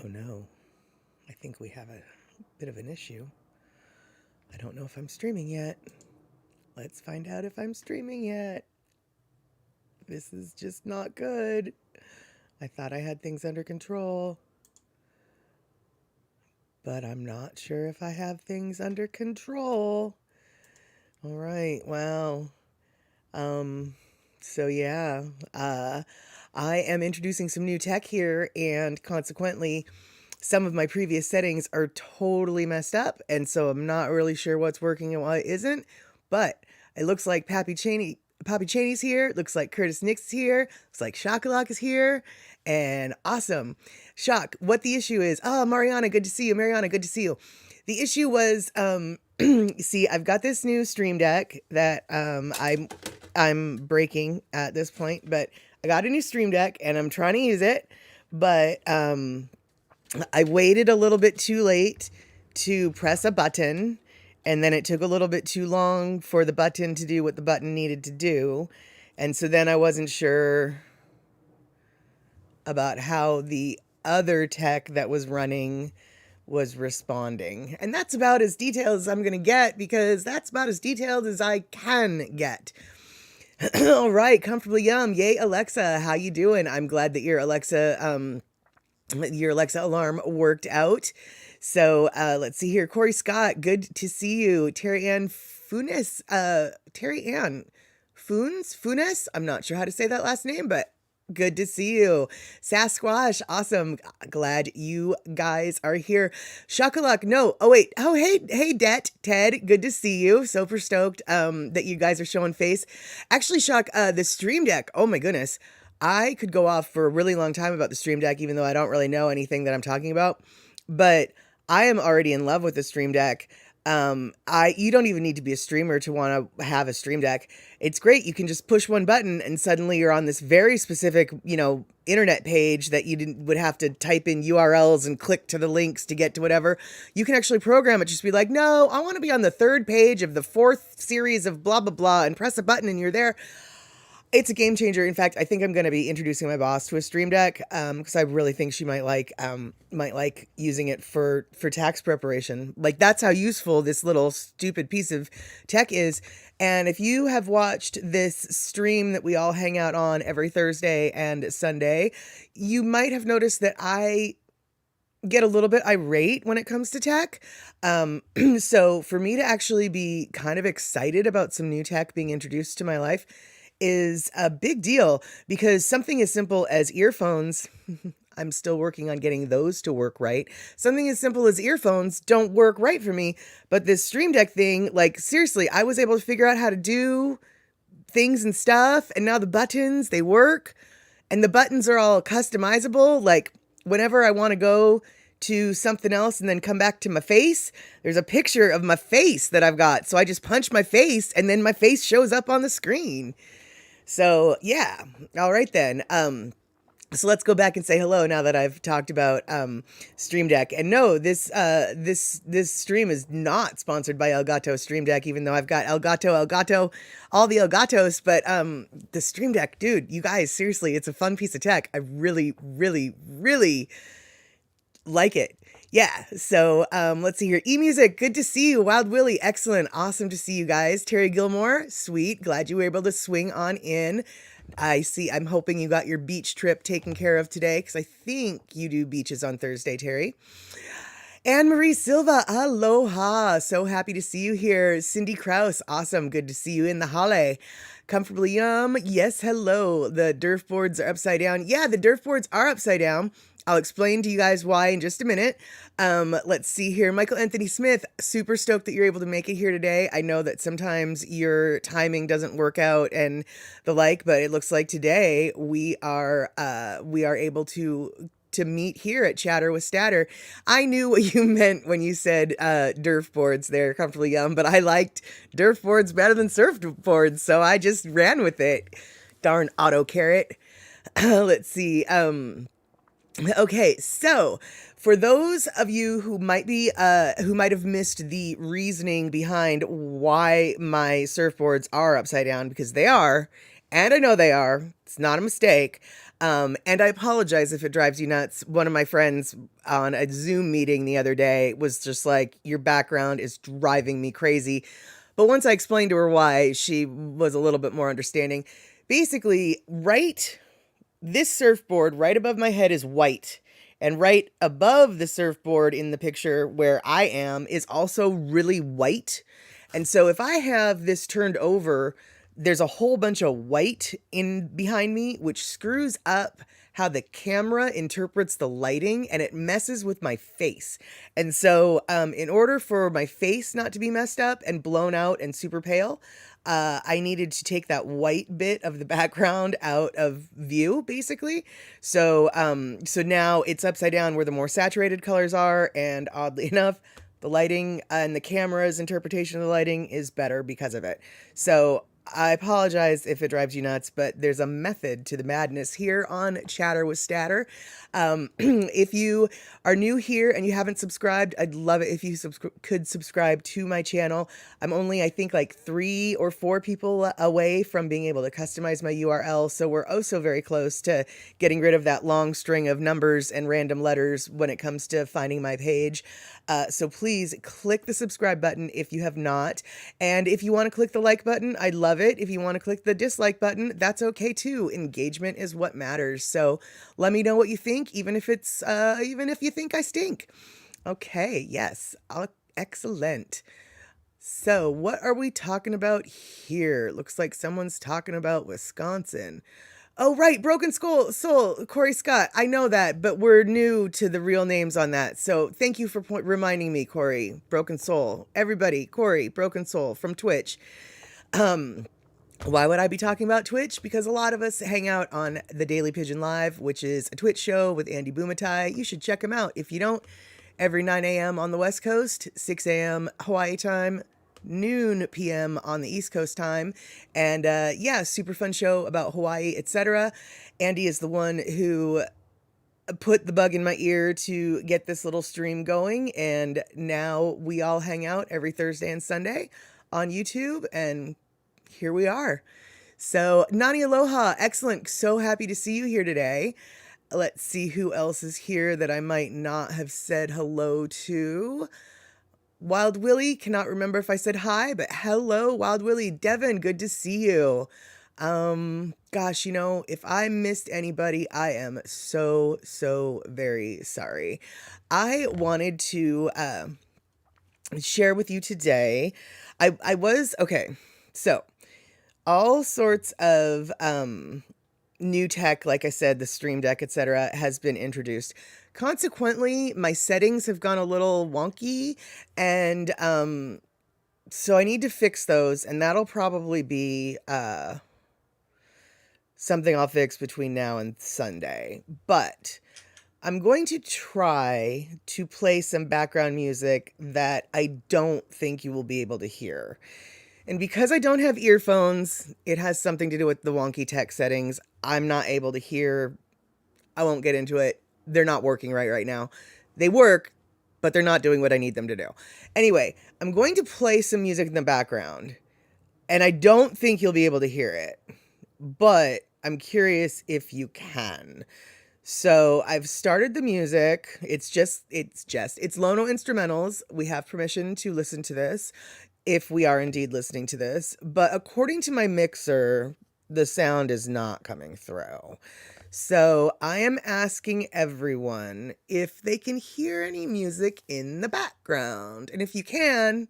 Oh no, I think we have a bit of an issue. I don't know if I'm streaming yet. Let's find out if I'm streaming yet. This is just not good. I thought I had things under control, but I'm not sure if I have things under control. All right, well, so yeah, I am introducing some new tech here, and consequently, some of my previous settings are totally messed up, and so I'm not really sure what's working and what isn't. But it looks like Pappy Cheney's here. Looks like Curtis Nix is here. Looks like Shockalock is here. And awesome. Shock, what the issue is. Oh, Mariana, good to see you. Mariana, good to see you. The issue was, see, I've got this new Stream Deck that I'm breaking at this point, but I got a new Stream Deck and I'm trying to use it, but I waited a little bit too late to press a button, and then it took a little bit too long for the button to do what the button needed to do. And so then I wasn't sure about how the other tech that was running was responding. And that's about as detailed as I'm going to get, because that's about as detailed as I can get. All right, Comfortably Yum. Yay, Alexa. How you doing? I'm glad that your Alexa alarm worked out. So let's see here. Corey Scott, good to see you. Terry Ann Funes, Funes? I'm not sure how to say that last name, but good to see you. Sasquatch, awesome. Glad you guys are here. Shockalock, no. Oh, wait. Oh, hey, Ted, good to see you. Super stoked that you guys are showing face. Actually, Shock, the Stream Deck, oh my goodness. I could go off for a really long time about the Stream Deck, even though I don't really know anything that I'm talking about. But I am already in love with the Stream Deck. You don't even need to be a streamer to want to have a Stream Deck. It's great. You can just push one button and suddenly you're on this very specific, internet page that you would have to type in URLs and click to the links to get to whatever. You can actually program it. Just be like, no, I want to be on the 3rd page of the 4th series of blah, blah, blah, and press a button and you're there. It's a game changer. In fact, I think I'm going to be introducing my boss to a Stream Deck because I really think she might like using it for tax preparation. Like, that's how useful this little stupid piece of tech is. And if you have watched this stream that we all hang out on every Thursday and Sunday, you might have noticed that I get a little bit irate when it comes to tech. So for me to actually be kind of excited about some new tech being introduced to my life is a big deal, because something as simple as earphones, I'm still working on getting those to work right. Something as simple as earphones don't work right for me, but this Stream Deck thing, like, seriously, I was able to figure out how to do things and stuff, and now the buttons, they work, and the buttons are all customizable. Like, whenever I want to go to something else and then come back to my face, there's a picture of my face that I've got, so I just punch my face and then my face shows up on the screen. So yeah, all right then. So let's go back and say hello now that I've talked about Stream Deck. And no, this stream is not sponsored by Elgato Stream Deck, even though I've got Elgato, all the Elgatos. But the Stream Deck, dude, you guys, seriously, it's a fun piece of tech. I really, really, really like it. Yeah, so let's see here. eMusic, good to see you. Wild Willie, excellent. Awesome to see you guys. Terry Gilmore, sweet. Glad you were able to swing on in. I'm hoping you got your beach trip taken care of today, because I think you do beaches on Thursday, Terry. Anne-Marie Silva, aloha. So happy to see you here. Cindy Krause, awesome. Good to see you in the hale. Comfortably Yum, yes, hello. The Durf boards are upside down. Yeah, the Durf boards are upside down. I'll explain to you guys why in just a minute. Let's see here. Michael Anthony Smith, super stoked that you're able to make it here today. I know that sometimes your timing doesn't work out and the like, but it looks like today we are able to meet here at Chatter with Statter. I knew what you meant when you said Durf boards there, Comfortably Yum, but I liked Durf boards better than surfboards, so I just ran with it. Darn auto carrot. Let's see. Okay, so for those of you who might have missed the reasoning behind why my surfboards are upside down, because they are, and I know they are, it's not a mistake. And I apologize if it drives you nuts. One of my friends on a Zoom meeting the other day was just like, your background is driving me crazy. But once I explained to her why, she was a little bit more understanding. Basically, this surfboard right above my head is white. And right above the surfboard in the picture where I am is also really white. And so if I have this turned over, there's a whole bunch of white in behind me, which screws up how the camera interprets the lighting, and it messes with my face. And so, in order for my face not to be messed up and blown out and super pale, I needed to take that white bit of the background out of view, basically. So now it's upside down where the more saturated colors are, and oddly enough, the lighting and the camera's interpretation of the lighting is better because of it. So I apologize if it drives you nuts, but there's a method to the madness here on Chatter with Statter. If you are new here and you haven't subscribed, I'd love it if you could subscribe to my channel. I'm only, I think, like 3 or 4 people away from being able to customize my URL, so we're oh so very close to getting rid of that long string of numbers and random letters when it comes to finding my page. So please click the subscribe button if you have not. And if you want to click the like button, I'd love it. If you want to click the dislike button, that's okay too. Engagement is what matters. So let me know what you think, even if you think I stink. Okay, yes. Excellent. So what are we talking about here? Looks like someone's talking about Wisconsin. Oh, right. Broken Soul, Corey Scott. I know that, but we're new to the real names on that. So thank you for reminding me, Corey. Broken Soul. Everybody, Corey, Broken Soul from Twitch. Why would I be talking about Twitch? Because a lot of us hang out on the Daily Pigeon Live, which is a Twitch show with Andy Bumatai. You should check him out. If you don't, every 9 a.m. on the West Coast, 6 a.m. Hawaii time, noon p.m. on the East Coast time. And yeah, super fun show about Hawaii, etc. Andy is the one who put the bug in my ear to get this little stream going. And now we all hang out every Thursday and Sunday on YouTube. And here we are. So Nani Aloha, excellent. So happy to see you here today. Let's see who else is here that I might not have said hello to. Wild Willie, cannot remember if I said hi, but hello, Wild Willie. Devin, good to see you. Gosh, if I missed anybody, I am so very sorry. I wanted to share with you today. Okay, so all sorts of new tech, like I said, the Stream Deck, etc., has been introduced. Consequently, my settings have gone a little wonky, and so I need to fix those, and that'll probably be something I'll fix between now and Sunday. But I'm going to try to play some background music that I don't think you will be able to hear. And because I don't have earphones, it has something to do with the wonky tech settings. I'm not able to hear. I won't get into it. They're not working right now. They work, but they're not doing what I need them to do. Anyway, I'm going to play some music in the background, and I don't think you'll be able to hear it, but I'm curious if you can. So I've started the music. It's Lono instrumentals. We have permission to listen to this if we are indeed listening to this, but according to my mixer, the sound is not coming through. So I am asking everyone if they can hear any music in the background. And if you can,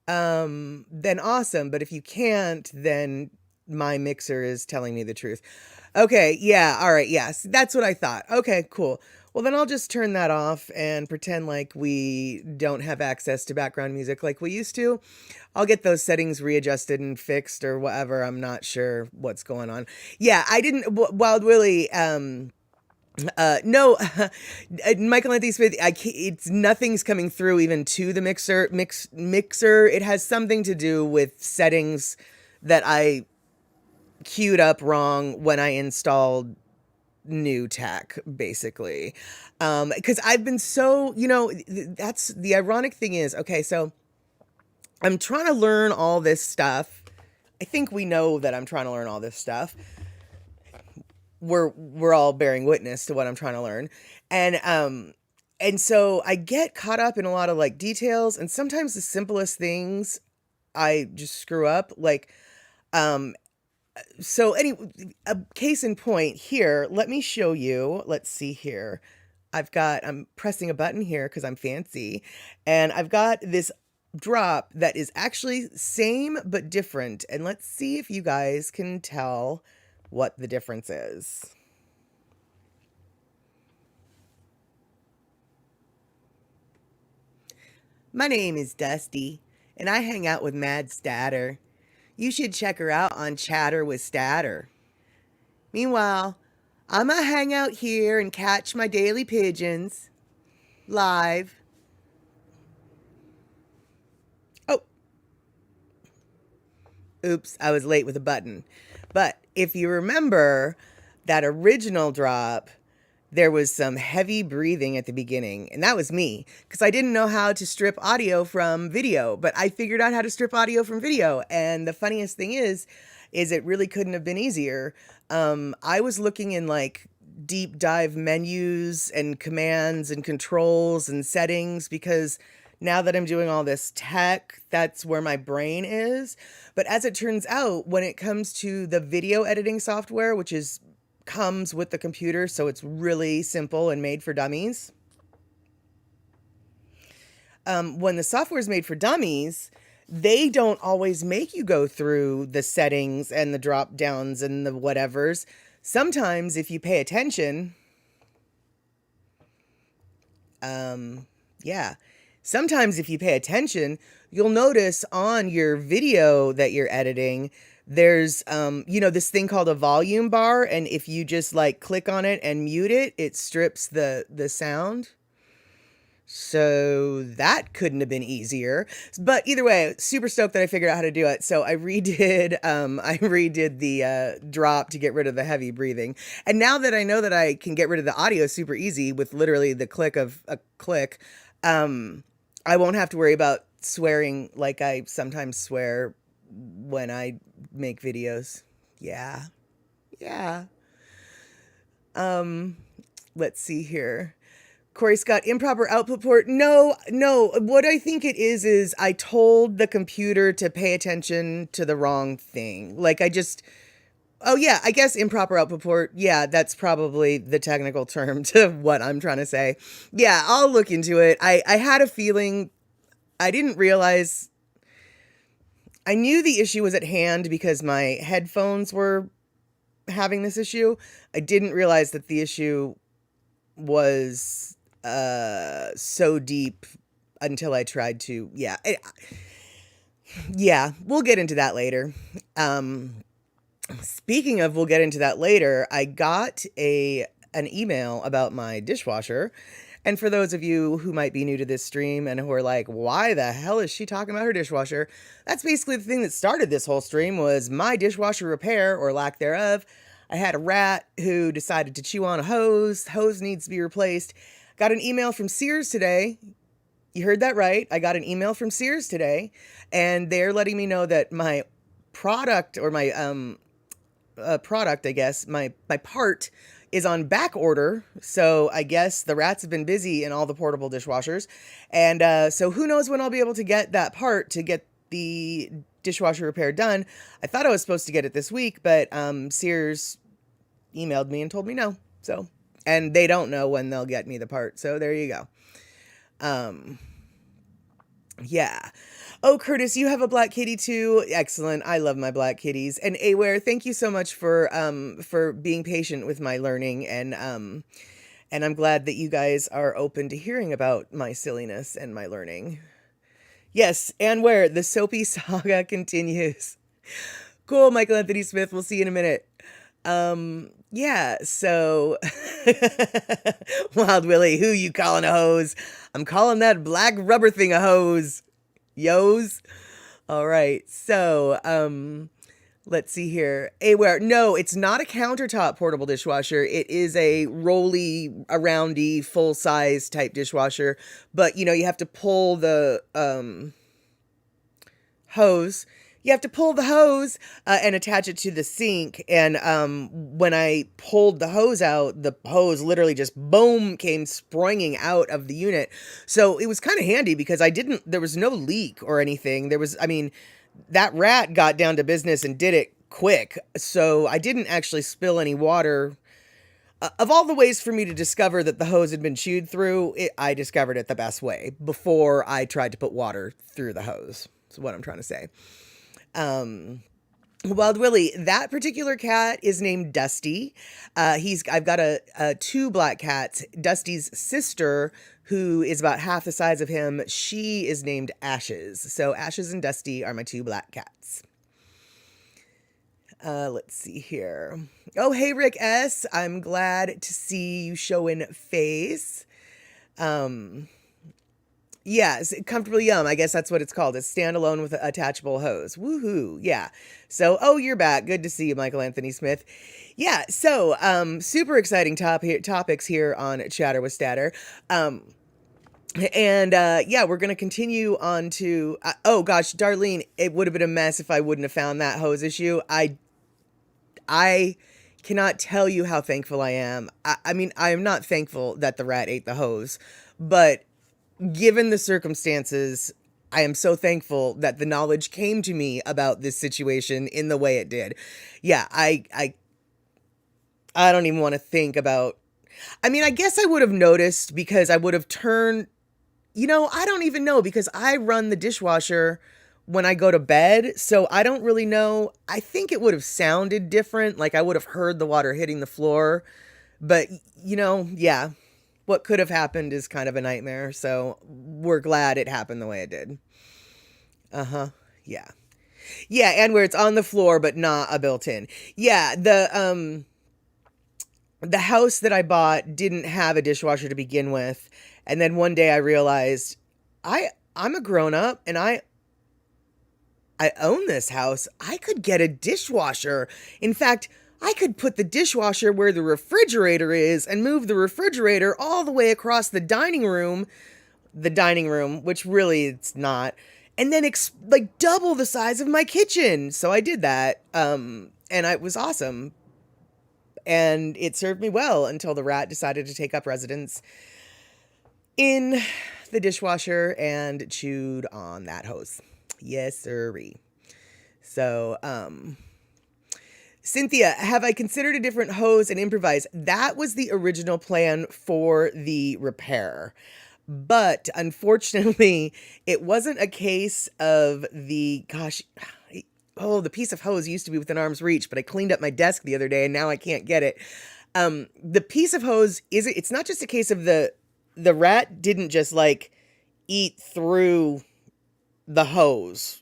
then awesome. But if you can't, then my mixer is telling me the truth. Okay, yeah, all right, yes, that's what I thought. Okay, cool. Well, then I'll just turn that off and pretend like we don't have access to background music like we used to. I'll get those settings readjusted and fixed or whatever. I'm not sure what's going on. Yeah, I didn't, Wild Willie, no, Michael Anthony Smith, nothing's coming through even to the mixer. It has something to do with settings that I queued up wrong when I installed new tech, basically. Because I've been so, that's the ironic thing is, okay, so I'm trying to learn all this stuff. I think we know that I'm trying to learn all this stuff. we're all bearing witness to what I'm trying to learn. And so I get caught up in a lot of like details, and sometimes the simplest things I just screw up. Like, um, so any a case in point here, let me show you. Let's see here. I'm pressing a button here because I'm fancy, and I've got this drop that is actually same but different. And let's see if you guys can tell what the difference is. My name is Dusty, and I hang out with Mad Statter. You should check her out on Chatter with Statter. Meanwhile, I'ma hang out here and catch my daily pigeons live. Oh, oops, I was late with a button. But if you remember that original drop, there was some heavy breathing at the beginning, and that was me because I didn't know how to strip audio from video, but I figured out how to strip audio from video. And the funniest thing is it really couldn't have been easier. I was looking in like deep dive menus and commands and controls and settings because now that I'm doing all this tech, that's where my brain is. But as it turns out, when it comes to the video editing software, which is comes with the computer, so it's really simple and made for dummies. When the software is made for dummies, they don't always make you go through the settings and the drop downs and the whatevers. Sometimes if you pay attention, yeah, sometimes if you pay attention, you'll notice on your video that you're editing, there's this thing called a volume bar, and if you just like click on it and mute it, it strips the sound. So that couldn't have been easier. But either way, super stoked that I figured out how to do it. So I redid the drop to get rid of the heavy breathing. And now that I know that I can get rid of the audio super easy with literally the click of a click, I won't have to worry about swearing like I sometimes swear when I make videos. Yeah. Yeah. Let's see here. Corey Scott, improper output port. No. What I think it is I told the computer to pay attention to the wrong thing. Like oh yeah, I guess improper output port. Yeah, that's probably the technical term to what I'm trying to say. Yeah, I'll look into it. I had a feeling, I didn't realize, I knew the issue was at hand because my headphones were having this issue. I didn't realize that the issue was so deep until I tried to, we'll get into that later. Speaking of, we'll get into that later, I got an email about my dishwasher. And for those of you who might be new to this stream and who are like, why the hell is she talking about her dishwasher? That's basically the thing that started this whole stream, was my dishwasher repair or lack thereof. I had a rat who decided to chew on a hose. Hose needs to be replaced. Got an email from Sears today. You heard that right. I got an email from Sears today, and they're letting me know that my product, or my product, I guess, my part is on back order. So I guess the rats have been busy in all the portable dishwashers. And so who knows when I'll be able to get that part to get the dishwasher repair done. I thought I was supposed to get it this week, but Sears emailed me and told me no. So, and they don't know when they'll get me the part. So there you go. Yeah. Oh, Curtis, you have a black kitty too. Excellent. I love my black kitties. And Aware, thank you so much for being patient with my learning. And I'm glad that you guys are open to hearing about my silliness and my learning. Yes, and where the soapy saga continues. Cool, Michael Anthony Smith. We'll see you in a minute. Yeah, so Wild Willie, who you calling a hose? I'm calling that black rubber thing a hose. Yos. All right. So, let's see here. Aware. No, it's not a countertop portable dishwasher. It is a rolly, aroundy, full size type dishwasher. But you have to pull the hose you have to pull the hose and attach it to the sink. And when I pulled the hose out, the hose literally just boom came springing out of the unit. So it was kind of handy because there was no leak or anything. That rat got down to business and did it quick. So I didn't actually spill any water. Of all the ways for me to discover that the hose had been chewed through, I discovered it the best way before I tried to put water through the hose. That's what I'm trying to say. Wild Willie, that particular cat is named Dusty. I've got two black cats. Dusty's sister, who is about half the size of him, she is named Ashes. So Ashes and Dusty are my two black cats. Let's see here. Oh, hey, Rick S. I'm glad to see you showing face. Yes, Comfortable Yum. I guess that's what it's called. It's standalone with an attachable hose. Woohoo. Yeah. So, you're back. Good to see you, Michael Anthony Smith. Yeah. So, super exciting topics here on Chatter with Statter. We're going to continue on to, oh gosh, Darlene, it would have been a mess if I wouldn't have found that hose issue. I cannot tell you how thankful I am. I am not thankful that the rat ate the hose, but given the circumstances, I am so thankful that the knowledge came to me about this situation in the way it did. Yeah, I don't even want to think about, I guess I would have noticed because I would have turned, I don't even know because I run the dishwasher when I go to bed, so I don't really know. I think it would have sounded different, like I would have heard the water hitting the floor, but yeah, what could have happened is kind of a nightmare, so we're glad it happened the way it did. Yeah. Yeah, and where it's on the floor, but not a built-in. Yeah, the house that I bought didn't have a dishwasher to begin with, and then one day I realized I'm a grown-up, and I own this house. I could get a dishwasher. In fact, I could put the dishwasher where the refrigerator is and move the refrigerator all the way across the dining room, which really it's not, and then double the size of my kitchen. So I did that. And it was awesome. And it served me well until the rat decided to take up residence in the dishwasher and chewed on that hose. Yes, sirree. So, Cynthia, have I considered a different hose and improvise? That was the original plan for the repair. But unfortunately, it wasn't a case of the piece of hose used to be within arm's reach, but I cleaned up my desk the other day and now I can't get it. The piece of hose it's not just a case of the rat didn't just eat through the hose,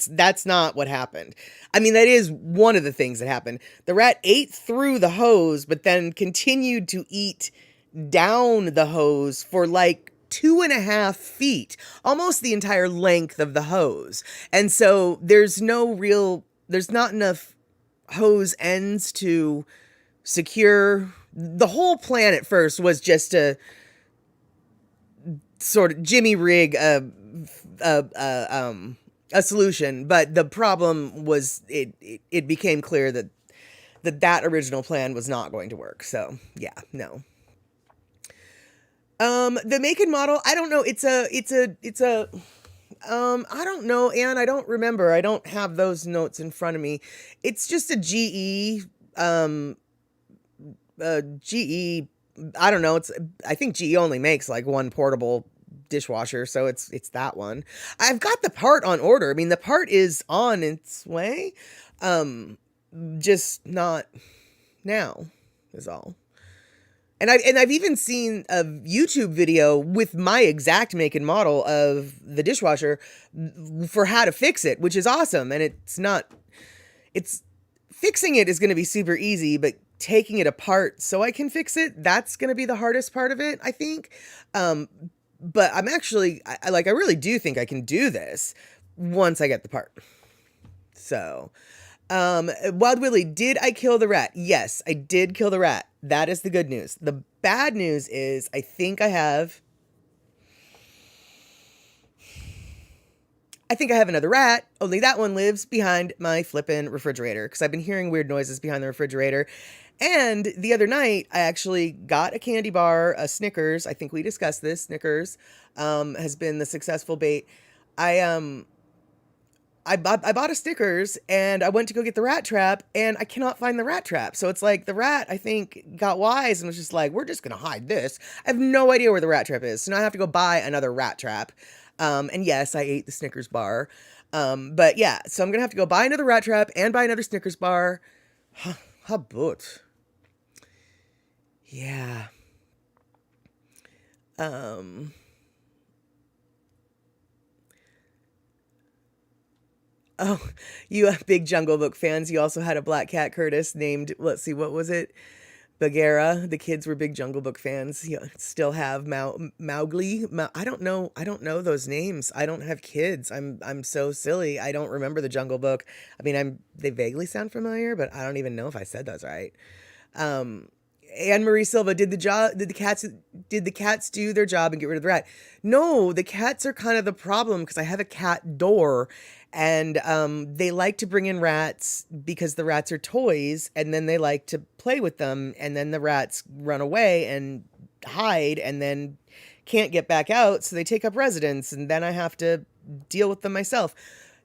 that's not what happened. That is one of the things that happened. The rat ate through the hose, but then continued to eat down the hose for 2.5 feet, almost the entire length of the hose. And so there's not enough hose ends to secure. The whole plan at first was just to sort of jimmy rig a solution, but the problem was it became clear that original plan was not going to work. So yeah, no. The make and model, I don't know. It's a I don't know, Anne, I don't remember. I don't have those notes in front of me. It's just a GE, I don't know. I think GE only makes one portable dishwasher, so it's that one. I've got the part on order. The part is on its way. Just not now is all. And I've even seen a YouTube video with my exact make and model of the dishwasher for how to fix it, which is awesome. And fixing it is going to be super easy, but taking it apart so I can fix it, that's going to be the hardest part of it, I think. But I'm actually, I really do think I can do this once I get the part. So, Wild Willie, did I kill the rat? Yes, I did kill the rat. That is the good news. The bad news is I think I have, I think I have another rat, only that one lives behind my flippin' refrigerator because I've been hearing weird noises behind the refrigerator. And the other night, I actually got a candy bar, a Snickers. I think we discussed this. Snickers has been the successful bait. I I bought a Snickers and I went to go get the rat trap and I cannot find the rat trap. So it's like the rat, I think, got wise and was just like, we're just going to hide this. I have no idea where the rat trap is. So now I have to go buy another rat trap. And yes, I ate the Snickers bar. But yeah, so I'm going to have to go buy another rat trap and buy another Snickers bar. How about? Yeah. Oh, you big Jungle Book fans. You also had a black cat, Curtis, named, let's see, what was it? Bagheera. The kids were big Jungle Book fans. You still have Mowgli. I don't know. I don't know those names. I don't have kids. I'm so silly. I don't remember the Jungle Book. I mean, they vaguely sound familiar, but I don't even know if I said those right. Anne Marie Silva, did the cats do their job and get rid of the rat? No, the cats are kind of the problem because I have a cat door and they like to bring in rats because the rats are toys and then they like to play with them and then the rats run away and hide and then can't get back out, so they take up residence and then I have to deal with them myself.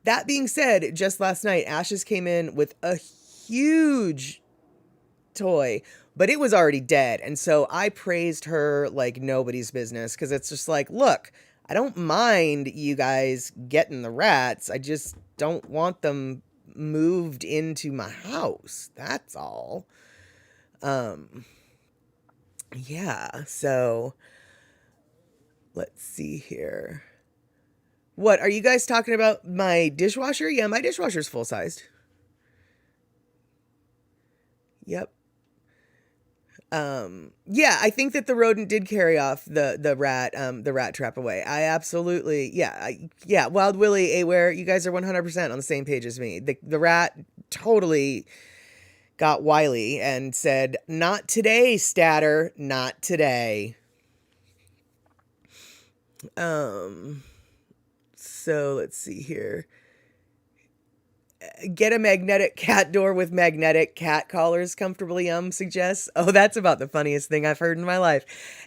That being said, just last night Ashes came in with a huge toy, but it was already dead. And so I praised her like nobody's business because it's just like, look, I don't mind you guys getting the rats. I just don't want them moved into my house. That's all. Yeah, so let's see here. What, are you guys talking about my dishwasher? Yeah, my dishwasher's full-sized. Yep. Yeah, I think that the rodent did carry off the rat trap away. I absolutely, yeah, Wild Willie, Aware, you guys are 100% on the same page as me. The rat totally got wily and said, "Not today, Statter, not today." So let's see here. Get a magnetic cat door with magnetic cat collars comfortably suggests. Oh, that's about the funniest thing I've heard in my life.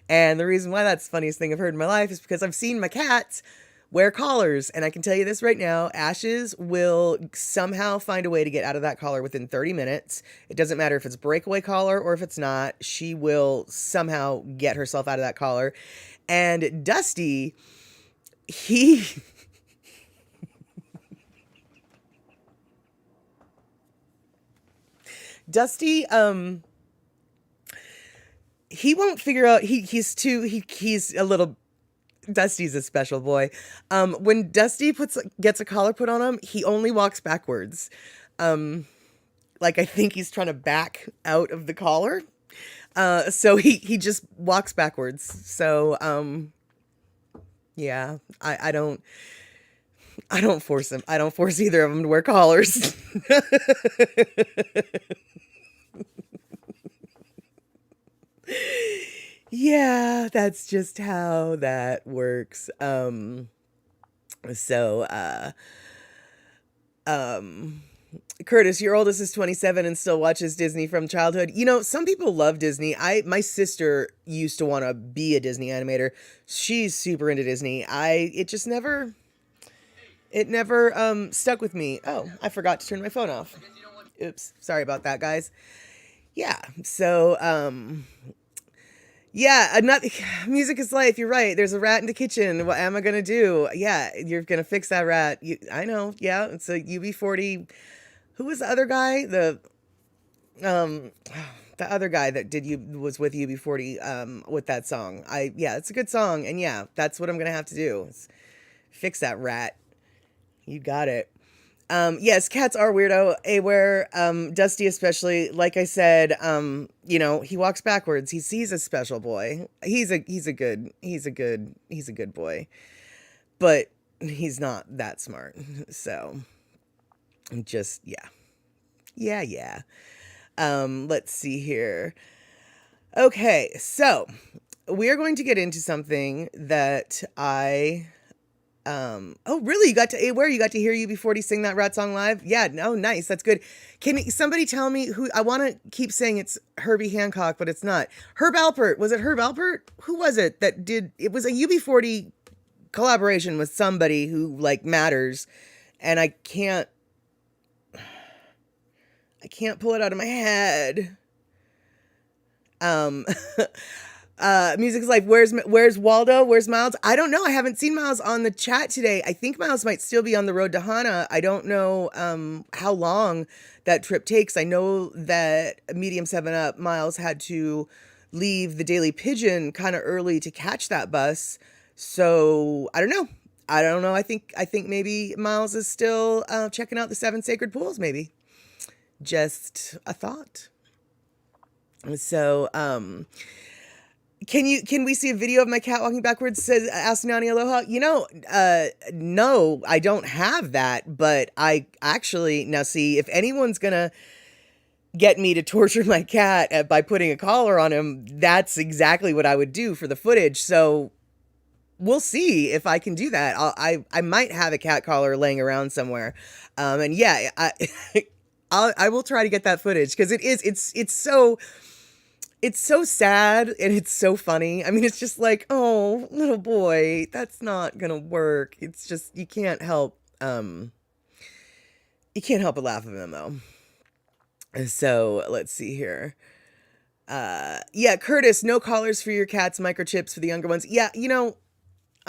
And the reason why that's the funniest thing I've heard in my life is because I've seen my cats wear collars. And I can tell you this right now, Ashes will somehow find a way to get out of that collar within 30 minutes. It doesn't matter if it's a breakaway collar or if it's not. She will somehow get herself out of that collar. And Dusty, he... Dusty, he won't figure out, he's a little, Dusty's a special boy. When Dusty gets a collar put on him, he only walks backwards. Like I think he's trying to back out of the collar. So he just walks backwards. So, yeah, I don't force him. I don't force either of them to wear collars. Yeah, that's just how that works. So, Curtis, your oldest is 27 and still watches Disney from childhood. You know, some people love Disney. My sister used to want to be a Disney animator. She's super into Disney. It never stuck with me. Oh, I forgot to turn my phone off. Oops. Sorry about that, guys. Yeah. So, yeah, music is life. You're right. There's a rat in the kitchen. What am I going to do? Yeah, you're going to fix that rat. I know. Yeah. It's a UB40. Who was the other guy? The other guy that was with UB40 with that song. Yeah, it's a good song. And yeah, that's what I'm going to have to do. Is fix that rat. You got it. Yes, cats are weirdo. Aware, Dusty especially. Like I said, you know, he walks backwards. He's a special boy. He's a good boy, but he's not that smart. So, just yeah. Let's see here. Okay, so we are going to get into something that I Oh, really? You got to where you got to hear UB40 sing that rat song live? Yeah, no, nice. That's good. Can somebody tell me who? I want to keep saying it's Herbie Hancock, but it's not. Herb Alpert. Was it Herb Alpert? Who was it that did? It was a UB40 collaboration with somebody who like matters, and I can't pull it out of my head. Music's like, where's Waldo? Where's Miles? I don't know. I haven't seen Miles on the chat today. I think Miles might still be on the road to Hana. I don't know how long that trip takes. I know that Medium 7-Up, Miles had to leave the Daily Pigeon kind of early to catch that bus. So I don't know. I think maybe Miles is still checking out the 7 sacred pools, maybe. Just a thought. So, can we see a video of my cat walking backwards? Says, ask Nani Aloha. No, I don't have that, but I actually, now see, if anyone's gonna get me to torture my cat by putting a collar on him, that's exactly what I would do for the footage. So we'll see if I can do that. I might have a cat collar laying around somewhere. And yeah, I will try to get that footage, because it's so sad and it's so funny. I mean, it's just like, oh, little boy, that's not gonna work. It's just, you can't help but laugh at them though. So let's see here. Yeah, Curtis, no collars for your cats, microchips for the younger ones. Yeah,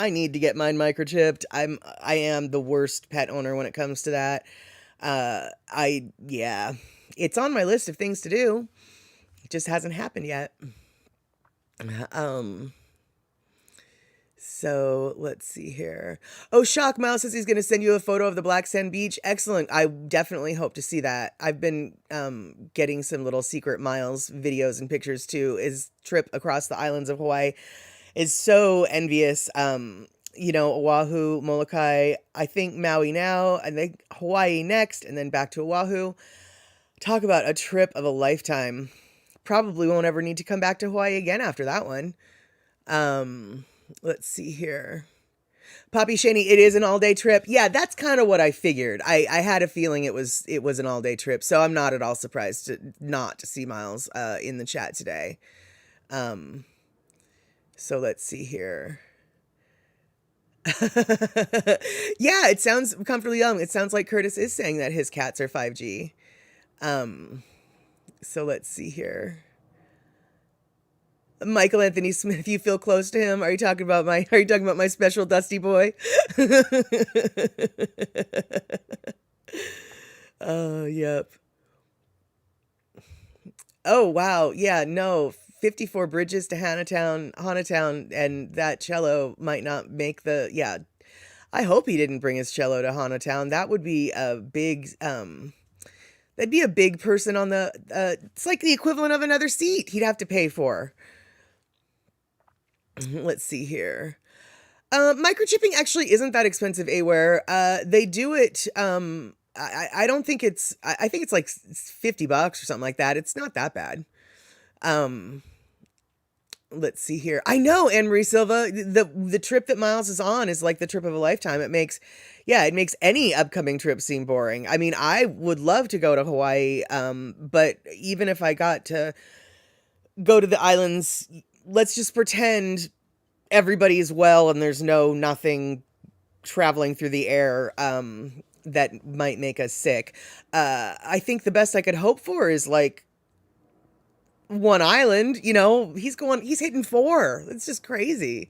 I need to get mine microchipped. I am the worst pet owner when it comes to that. Yeah, it's on my list of things to do. It just hasn't happened yet. So let's see here. Oh, Shock Mouse says he's going to send you a photo of the Black Sand Beach. Excellent. I definitely hope to see that. I've been getting some little secret Miles videos and pictures too. His trip across the islands of Hawaii is so envious. Oahu, Molokai, I think Maui now, I think Hawaii next, and then back to Oahu. Talk about a trip of a lifetime. Probably won't ever need to come back to Hawaii again after that one. Let's see here. Poppy Shaney, it is an all-day trip. Yeah, that's kind of what I figured. I had a feeling it was an all-day trip, so I'm not at all surprised not to see Miles in the chat today. So let's see here. Yeah, it sounds comfortably young. It sounds like Curtis is saying that his cats are 5G. So let's see here. Michael Anthony Smith, you feel close to him? Are you talking about my special Dusty boy? Oh, yep. Oh, wow. Yeah, no. 54 bridges to Hanatown, and that cello might not make yeah. I hope he didn't bring his cello to Hanatown. That would be a big, that'd be a big person on the, it's like the equivalent of another seat he'd have to pay for. Let's see here. Microchipping actually isn't that expensive, Aware. They do it, I don't think I think it's like $50 or something like that. It's not that bad. Let's see here. I know, Anne-Marie Silva, the trip that Miles is on is like the trip of a lifetime. It makes any upcoming trip seem boring. I mean, I would love to go to Hawaii, but even if I got to go to the islands, let's just pretend everybody's well and there's nothing traveling through the air that might make us sick. I think the best I could hope for is like one island, he's hitting 4. It's just crazy.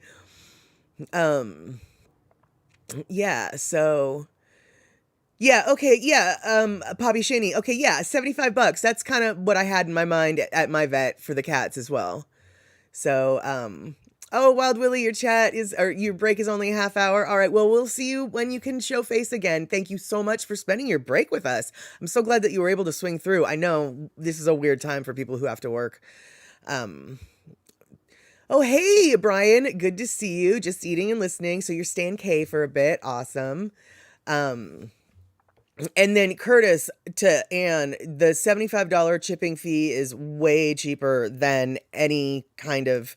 Yeah, so yeah, okay, yeah, Poppy Shaney, okay, yeah, $75. That's kind of what I had in my mind at my vet for the cats as well. So, oh, Wild Willie, your break is only a half hour. All right, well, we'll see you when you can show face again. Thank you so much for spending your break with us. I'm so glad that you were able to swing through. I know this is a weird time for people who have to work. Oh, hey, Brian, good to see you. Just eating and listening. So you're staying K for a bit. Awesome. And then Curtis, to Anne, the $75 chipping fee is way cheaper than any kind of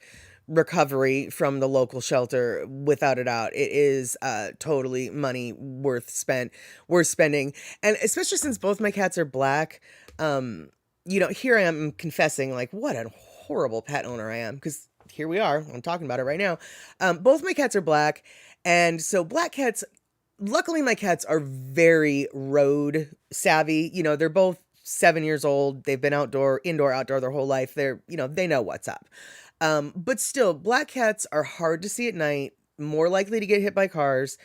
recovery from the local shelter, without a doubt. It is totally money worth spending. And especially since both my cats are black, here I am confessing, like, what a horrible pet owner I am, because here we are, I'm talking about it right now. Both my cats are black, and so black cats, luckily my cats are very road savvy. They're both 7 years old. They've been indoor, outdoor their whole life. They know what's up. But still, black cats are hard to see at night, more likely to get hit by cars.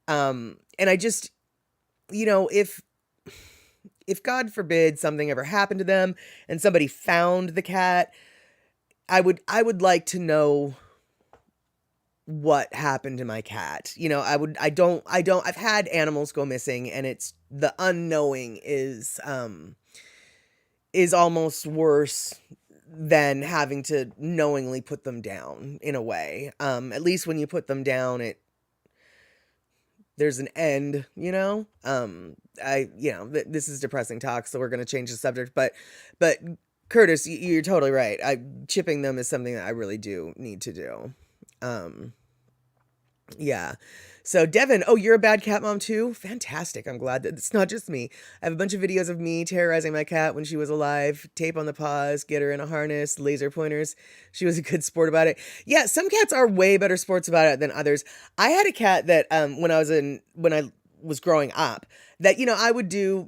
And I just, if God forbid something ever happened to them and somebody found the cat, I would like to know what happened to my cat. I've had animals go missing, and it's the unknowing is almost worse than having to knowingly put them down, in a way. At least when you put them down, there's an end, this is depressing talk, so we're going to change the subject, but Curtis, you're totally right. Chipping them is something that I really do need to do. Yeah. So Devin, oh, you're a bad cat mom too? Fantastic. I'm glad that it's not just me. I have a bunch of videos of me terrorizing my cat when she was alive. Tape on the paws, get her in a harness, laser pointers. She was a good sport about it. Yeah, some cats are way better sports about it than others. I had a cat that when I was growing up, that I would do,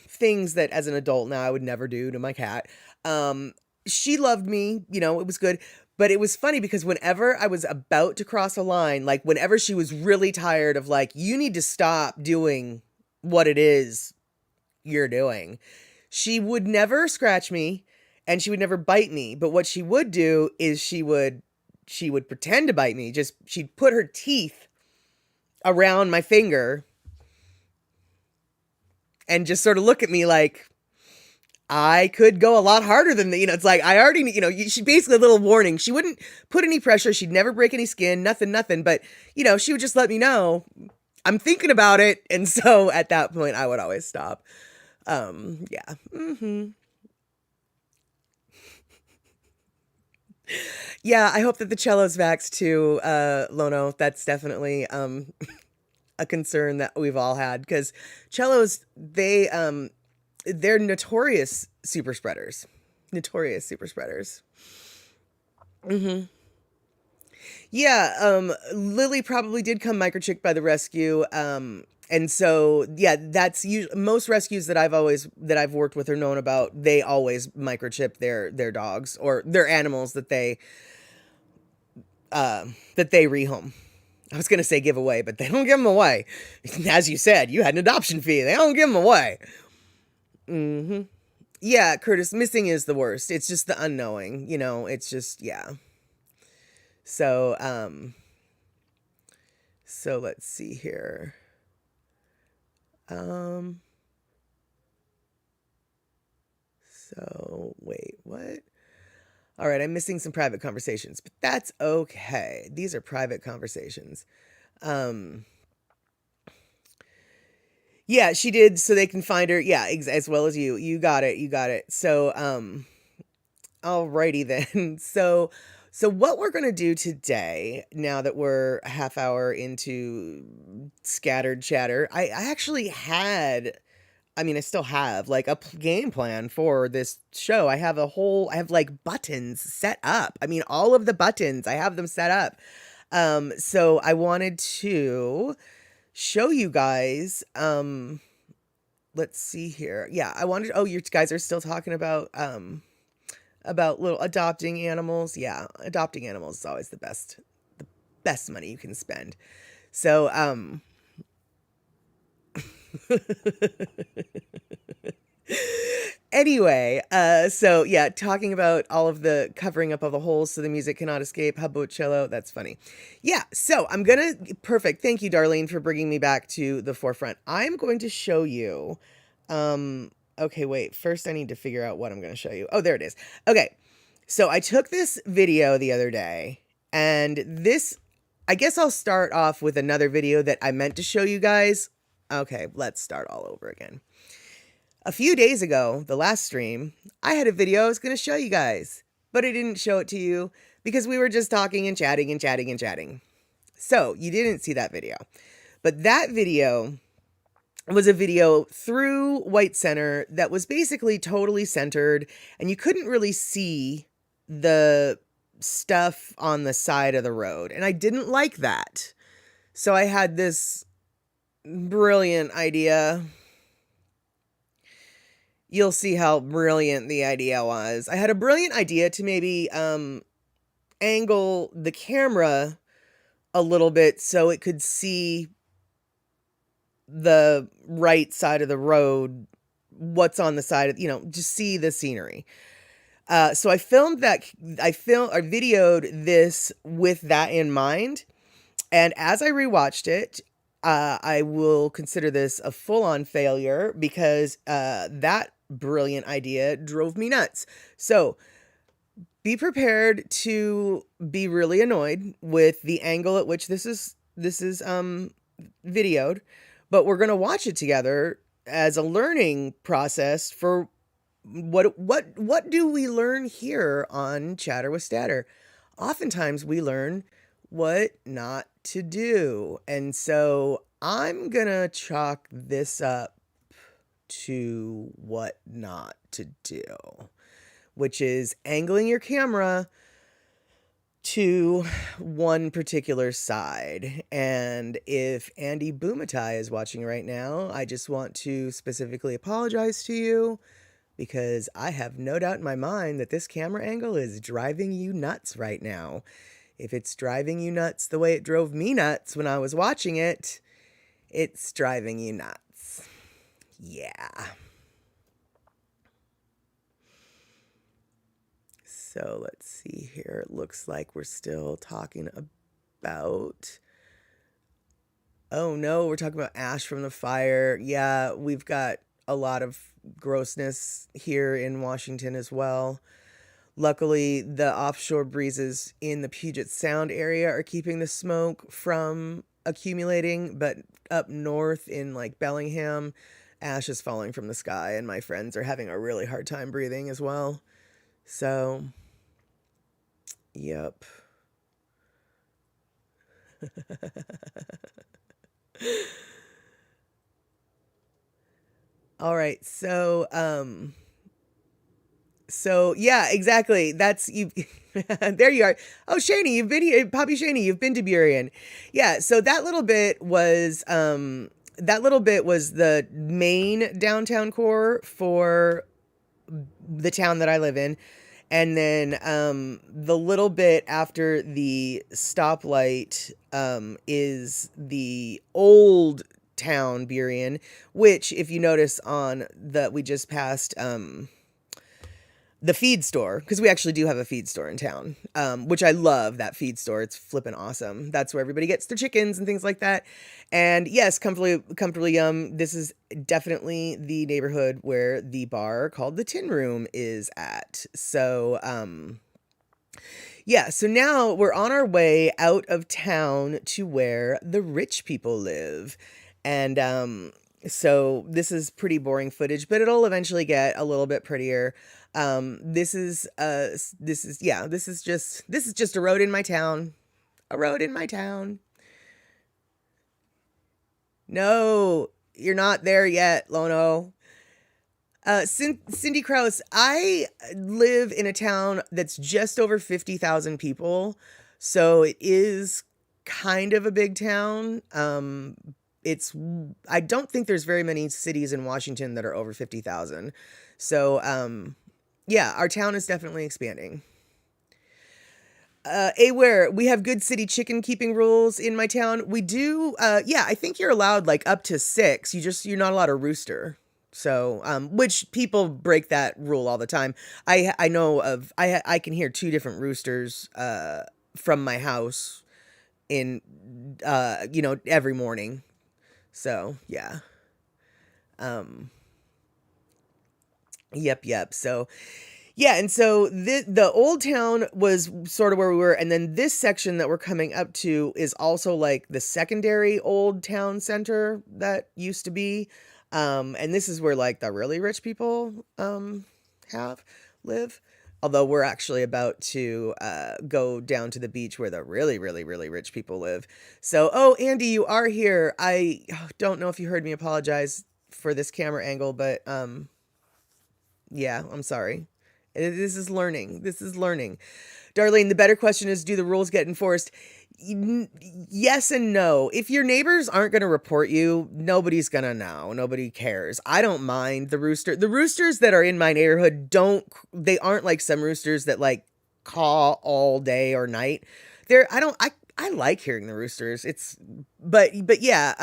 things that as an adult now I would never do to my cat. She loved me, it was good. But it was funny because whenever I was about to cross a line, like whenever she was really tired of, like, you need to stop doing what it is you're doing, she would never scratch me and she would never bite me. But what she would do is she would pretend to bite me. She'd put her teeth around my finger and just sort of look at me like I could go a lot harder than it's like, I already, she basically a little warning. She wouldn't put any pressure. She'd never break any skin, nothing. But, she would just let me know I'm thinking about it. And so at that point I would always stop. Yeah. Mm-hmm. Yeah. I hope that the cello's vaxxed too, Lono. That's definitely, a concern that we've all had, because cellos, they're notorious super spreaders. Mm-hmm. Yeah, Lily probably did come microchipped by the rescue. And so, yeah, that's usually most rescues that I've worked with or known about. They always microchip their dogs or their animals that they rehome. I was going to say give away, but they don't give them away. As you said, you had an adoption fee. They don't give them away. Mm-hmm. Yeah, Curtis, missing is the worst. It's just the unknowing, it's just, yeah. So, so let's see here. So wait, what? All right, I'm missing some private conversations, but that's okay. These are private conversations. Yeah, she did, so they can find her. Yeah, as well as you. You got it. So, alrighty then. So what we're gonna do today, now that we're a half hour into scattered chatter, I actually had, I still have like a game plan for this show. I have like buttons set up. All of the buttons, I have them set up. So I wanted to show you guys, let's see here. Yeah, you guys are still talking about little adopting animals. Yeah, adopting animals is always the best money you can spend. So, anyway, so yeah, talking about all of the covering up of the holes so the music cannot escape. Hubbo cello, that's funny. Yeah, so perfect. Thank you, Darlene, for bringing me back to the forefront. I'm going to show you, okay, wait, first I need to figure out what I'm going to show you. Oh, there it is. Okay, so I took this video the other day, and I guess I'll start off with another video that I meant to show you guys. Okay, let's start all over again. A few days ago, the last stream, I had a video I was going to show you guys, but I didn't show it to you because we were just talking and chatting and chatting and chatting. So you didn't see that video, but that video was a video through White Center that was basically totally centered, and you couldn't really see the stuff on the side of the road. And I didn't like that. So I had this brilliant idea. You'll see how brilliant the idea was. I had a brilliant idea to maybe angle the camera a little bit so it could see the right side of the road, what's on the side of, just see the scenery. So I videoed this with that in mind. And as I rewatched it, I will consider this a full-on failure because that brilliant idea drove me nuts. So be prepared to be really annoyed with the angle at which this is videoed, but we're going to watch it together as a learning process for what do we learn here on Chatter with Statter? Oftentimes we learn what not to do. And so I'm going to chalk this up to what not to do, which is angling your camera to one particular side. And if Andy Boomatai is watching right now, I just want to specifically apologize to you because I have no doubt in my mind that this camera angle is driving you nuts right now. If it's driving you nuts the way it drove me nuts when I was watching it, it's driving you nuts. Yeah. So let's see here. It looks like we're still talking about... Oh no, we're talking about ash from the fire. Yeah, we've got a lot of grossness here in Washington as well. Luckily, the offshore breezes in the Puget Sound area are keeping the smoke from accumulating, but up north in like Bellingham, ash is falling from the sky, and my friends are having a really hard time breathing as well. So, yep. All right, so yeah, exactly. That's you. There you are. Oh, Shani, you've been here. Poppy Shani, you've been to Burien. Yeah. So that little bit was the main downtown core for the town that I live in. And then the little bit after the stoplight is the old town Burien, which if you notice we just passed the feed store, because we actually do have a feed store in town, which I love that feed store. It's flippin' awesome. That's where everybody gets their chickens and things like that. And yes, comfortably yum. This is definitely the neighborhood where the bar called the Tin Room is at. So, yeah, so now we're on our way out of town to where the rich people live. And so this is pretty boring footage, but it'll eventually get a little bit prettier. This is just a road in my town. A road in my town. No, you're not there yet, Lono. Cindy Krause, I live in a town that's just over 50,000 people. So it is kind of a big town. I don't think there's very many cities in Washington that are over 50,000. So, yeah, our town is definitely expanding. Aware, we have good city chicken keeping rules in my town. We do, yeah, I think you're allowed like up to 6. You're not allowed a rooster. So, which people break that rule all the time. I know of, I can hear 2 different roosters, from my house in, every morning. So, yeah. Yep. So, yeah, and so the old town was sort of where we were, and then this section that we're coming up to is also like the secondary old town center that used to be, and this is where like the really rich people live. Although we're actually about to go down to the beach where the really, really, really rich people live. So, oh, Andy, you are here. I don't know if you heard me apologize for this camera angle, but yeah, I'm sorry. This is learning. This is learning. Darlene, the better question is, do the rules get enforced? Yes and no. If your neighbors aren't going to report you, nobody's going to know. Nobody cares. I don't mind the rooster. The roosters that are in my neighborhood they aren't like some roosters that like caw all day or night. I like hearing the roosters. But yeah,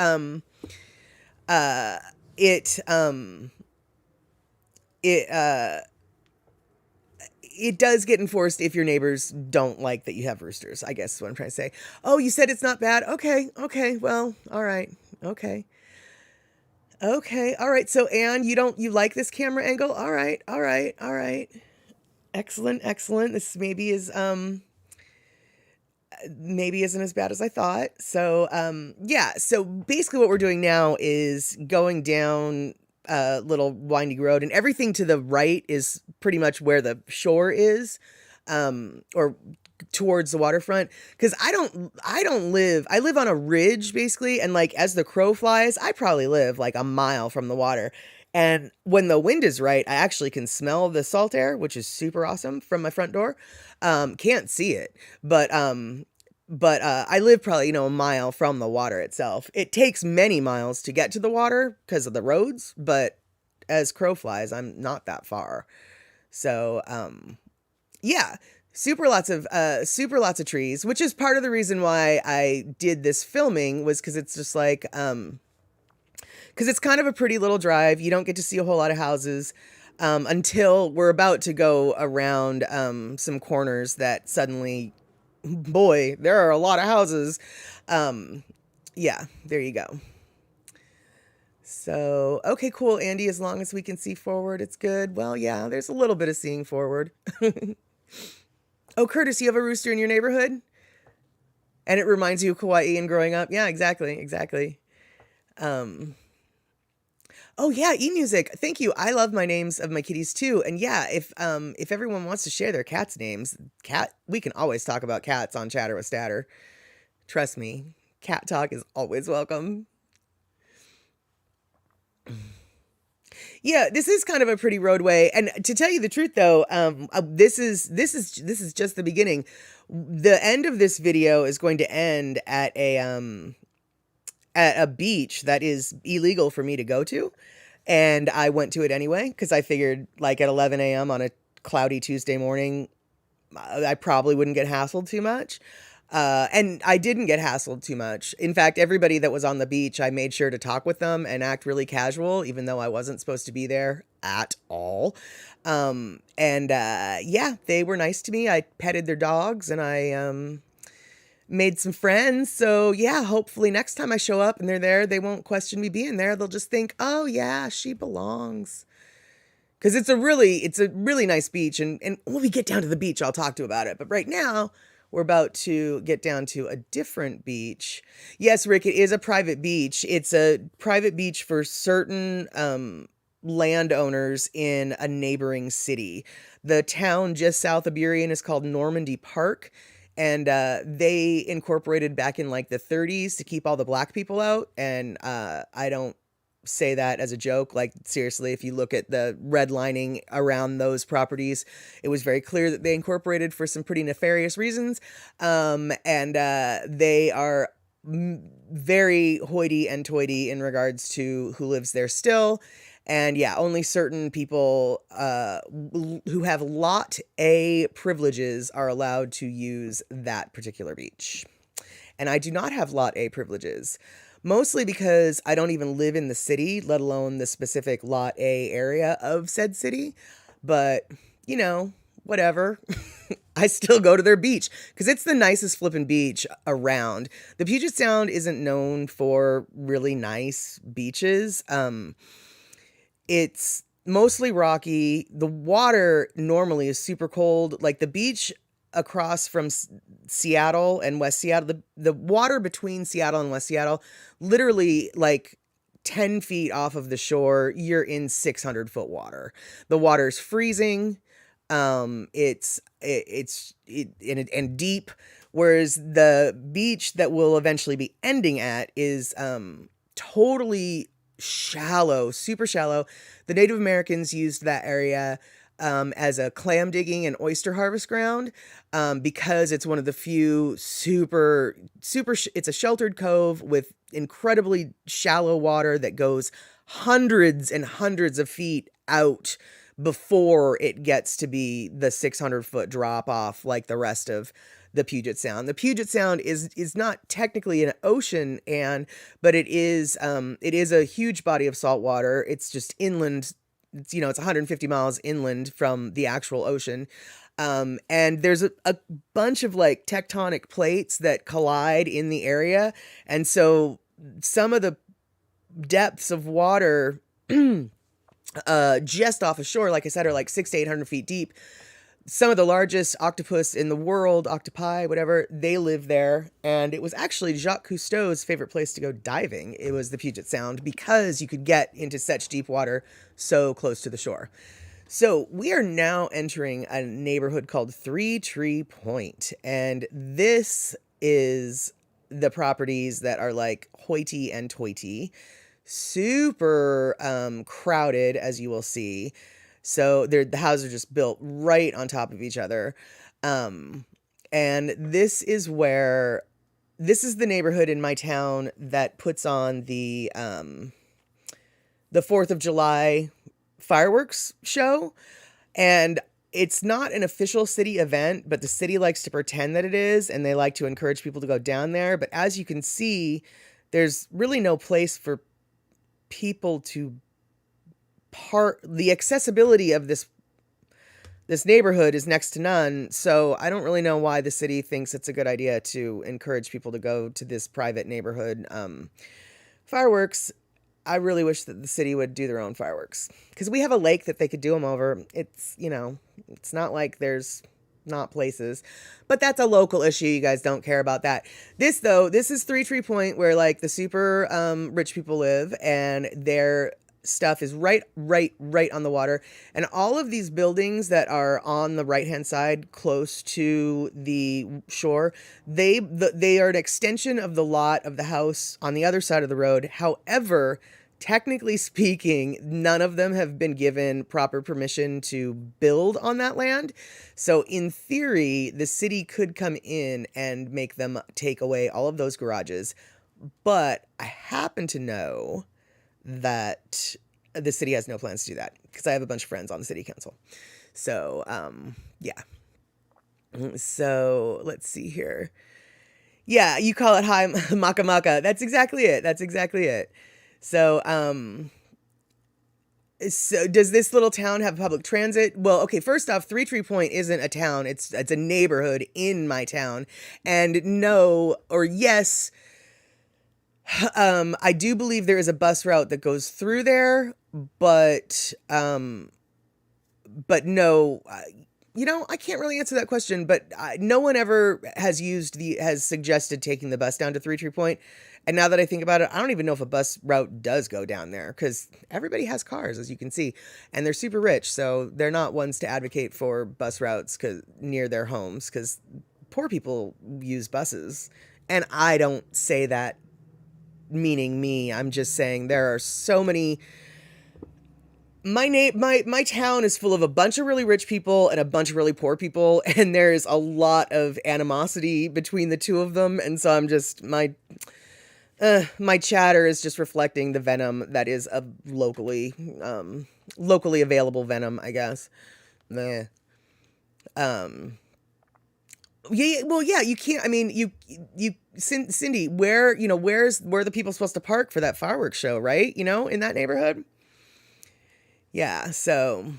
it, it, it does get enforced if your neighbors don't like that you have roosters, I guess is what I'm trying to say. Oh, you said it's not bad? Okay, well, all right, okay. All right, so Anne, you like this camera angle? All right. Excellent. This maybe isn't as bad as I thought. So, yeah, so basically what we're doing now is going down a little winding road, and everything to the right is pretty much where the shore is, or towards the waterfront. Because I live on a ridge basically, and like as the crow flies, I probably live like a mile from the water. And when the wind is right, I actually can smell the salt air, which is super awesome from my front door. Can't see it, but I live probably, a mile from the water itself. It takes many miles to get to the water because of the roads, but as crow flies, I'm not that far. So, yeah, super lots of trees, which is part of the reason why I did this filming, was because it's just like, because it's kind of a pretty little drive. You don't get to see a whole lot of houses. Until we're about to go around some corners that suddenly, boy, there are a lot of houses. Yeah, there you go. So, okay, cool, Andy, as long as we can see forward, it's good. Well, yeah, there's a little bit of seeing forward. Oh, Curtis, you have a rooster in your neighborhood? And it reminds you of Kauai and growing up? Yeah, exactly. Oh yeah, e-music. Thank you. I love my names of my kitties too. And yeah, if everyone wants to share their cats' names, we can always talk about cats on Chatter with Statter. Trust me, cat talk is always welcome. Yeah, this is kind of a pretty roadway, and to tell you the truth, though, this is just the beginning. The end of this video is going to end at a beach that is illegal for me to go to, and I went to it anyway because I figured, like, at 11 a.m. on a cloudy Tuesday morning, I probably wouldn't get hassled too much. And I didn't get hassled too much. In fact, everybody that was on the beach, I made sure to talk with them and act really casual, even though I wasn't supposed to be there at all. Yeah, they were nice to me. I petted their dogs, and I made some friends. So yeah, hopefully next time I show up and they're there, they won't question me being there. They'll just think, oh yeah, she belongs. Because it's a really nice beach. And when we get down to the beach, I'll talk to you about it. But right now, we're about to get down to a different beach. Yes, Rick, it is a private beach. It's a private beach for certain landowners in a neighboring city. The town just south of Burien is called Normandy Park. And they incorporated back in like the 30s to keep all the black people out. And I don't say that as a joke. Like, seriously, if you look at the redlining around those properties, it was very clear that they incorporated for some pretty nefarious reasons. They are very hoity and toity in regards to who lives there still. And yeah, only certain people who have Lot A privileges are allowed to use that particular beach. And I do not have Lot A privileges. Mostly because I don't even live in the city, let alone the specific Lot A area of said city. But, whatever. I still go to their beach because it's the nicest flippin' beach around. The Puget Sound isn't known for really nice beaches. It's mostly rocky. The water normally is super cold. Like the beach across from Seattle and West Seattle, the water between Seattle and West Seattle, literally like 10 feet off of the shore, you're in 600-foot water. The water's freezing. And deep, whereas the beach that we'll eventually be ending at is totally shallow, super shallow. The Native Americans used that area as a clam digging and oyster harvest ground, because it's one of the few it's a sheltered cove with incredibly shallow water that goes hundreds and hundreds of feet out before it gets to be the 600-foot drop off like the rest of the Puget Sound. The Puget Sound is not technically an ocean, but it is a huge body of salt water. It's just inland. It's 150 miles inland from the actual ocean. And there's a bunch of like tectonic plates that collide in the area. And so some of the depths of water just off of shore, like I said, are like 600 to 800 feet deep. Some of the largest octopus in the world, octopi, whatever, they live there. And it was actually Jacques Cousteau's favorite place to go diving. It was the Puget Sound because you could get into such deep water so close to the shore. So we are now entering a neighborhood called Three Tree Point. And this is the properties that are like hoity and toity, super crowded, as you will see. So the houses are just built right on top of each other. And this is the neighborhood in my town that puts on the 4th of July fireworks show. And it's not an official city event, but the city likes to pretend that it is, and they like to encourage people to go down there. But as you can see, there's really no place for people to the accessibility of this neighborhood is next to none. So I don't really know why the city thinks it's a good idea to encourage people to go to this private neighborhood fireworks. I really wish that the city would do their own fireworks, because we have a lake that they could do them over. It's not like there's not places, but that's a local issue. You guys don't care about that. This is Three Tree Point, where like the super rich people live, and their stuff is right on the water. And all of these buildings that are on the right hand side close to the shore, they are an extension of the lot of the house on the other side of the road. However, technically speaking, none of them have been given proper permission to build on that land. So in theory, the city could come in and make them take away all of those garages. But I happen to know that the city has no plans to do that, because I have a bunch of friends on the city council. So, yeah. So let's see here. Yeah, you call it high maka maka. That's exactly it. So, so does this little town have public transit? Well, okay, first off, Three Tree Point isn't a town. It's a neighborhood in my town. And no, or yes, I do believe there is a bus route that goes through there, but no, I can't really answer that question, but no one ever has suggested taking the bus down to Three Tree Point. And now that I think about it, I don't even know if a bus route does go down there, because everybody has cars, as you can see, and they're super rich. So they're not ones to advocate for bus routes near their homes, because poor people use buses. And I don't say that meaning me. I'm just saying there are so many. My town is full of a bunch of really rich people and a bunch of really poor people, and there's a lot of animosity between the two of them. And so I'm just my chatter is just reflecting the venom that is a locally available venom, I guess. Yeah, well, yeah, you can't. I mean, Cindy, where the people supposed to park for that fireworks show, right? In that neighborhood. Yeah, so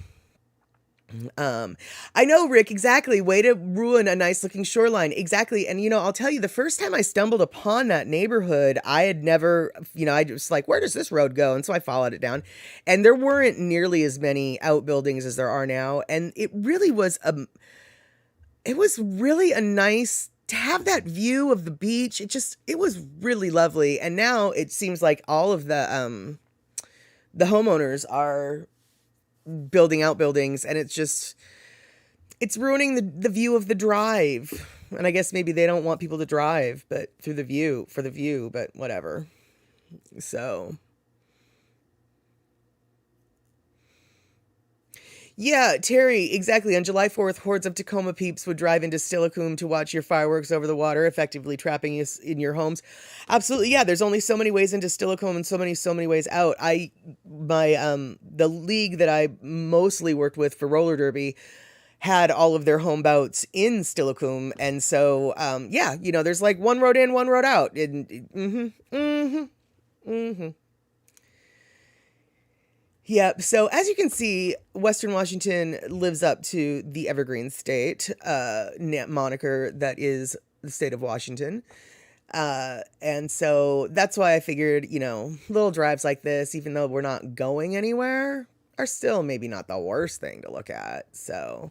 I know, Rick, exactly. Way to ruin a nice looking shoreline. Exactly. And I'll tell you, the first time I stumbled upon that neighborhood, I had never, I was like, where does this road go? And so I followed it down, and there weren't nearly as many outbuildings as there are now. And it really was really a nice to have that view of the beach. It was really lovely. And now it seems like all of the homeowners are building outbuildings, and it's just, It's ruining the view of the drive. And I guess maybe they don't want people to drive, but through the view, for the view, but whatever. So, yeah, Terry, exactly. On July 4th, hordes of Tacoma peeps would drive into Steilacoom to watch your fireworks over the water, effectively trapping you in your homes. Absolutely, yeah. There's only so many ways into Steilacoom and so many ways out. The league that I mostly worked with for roller derby had all of their home bouts in Steilacoom, and so yeah, there's like one road in, one road out. And yeah, so as you can see, Western Washington lives up to the Evergreen State moniker that is the state of Washington. And so that's why I figured, little drives like this, even though we're not going anywhere, are still maybe not the worst thing to look at. So,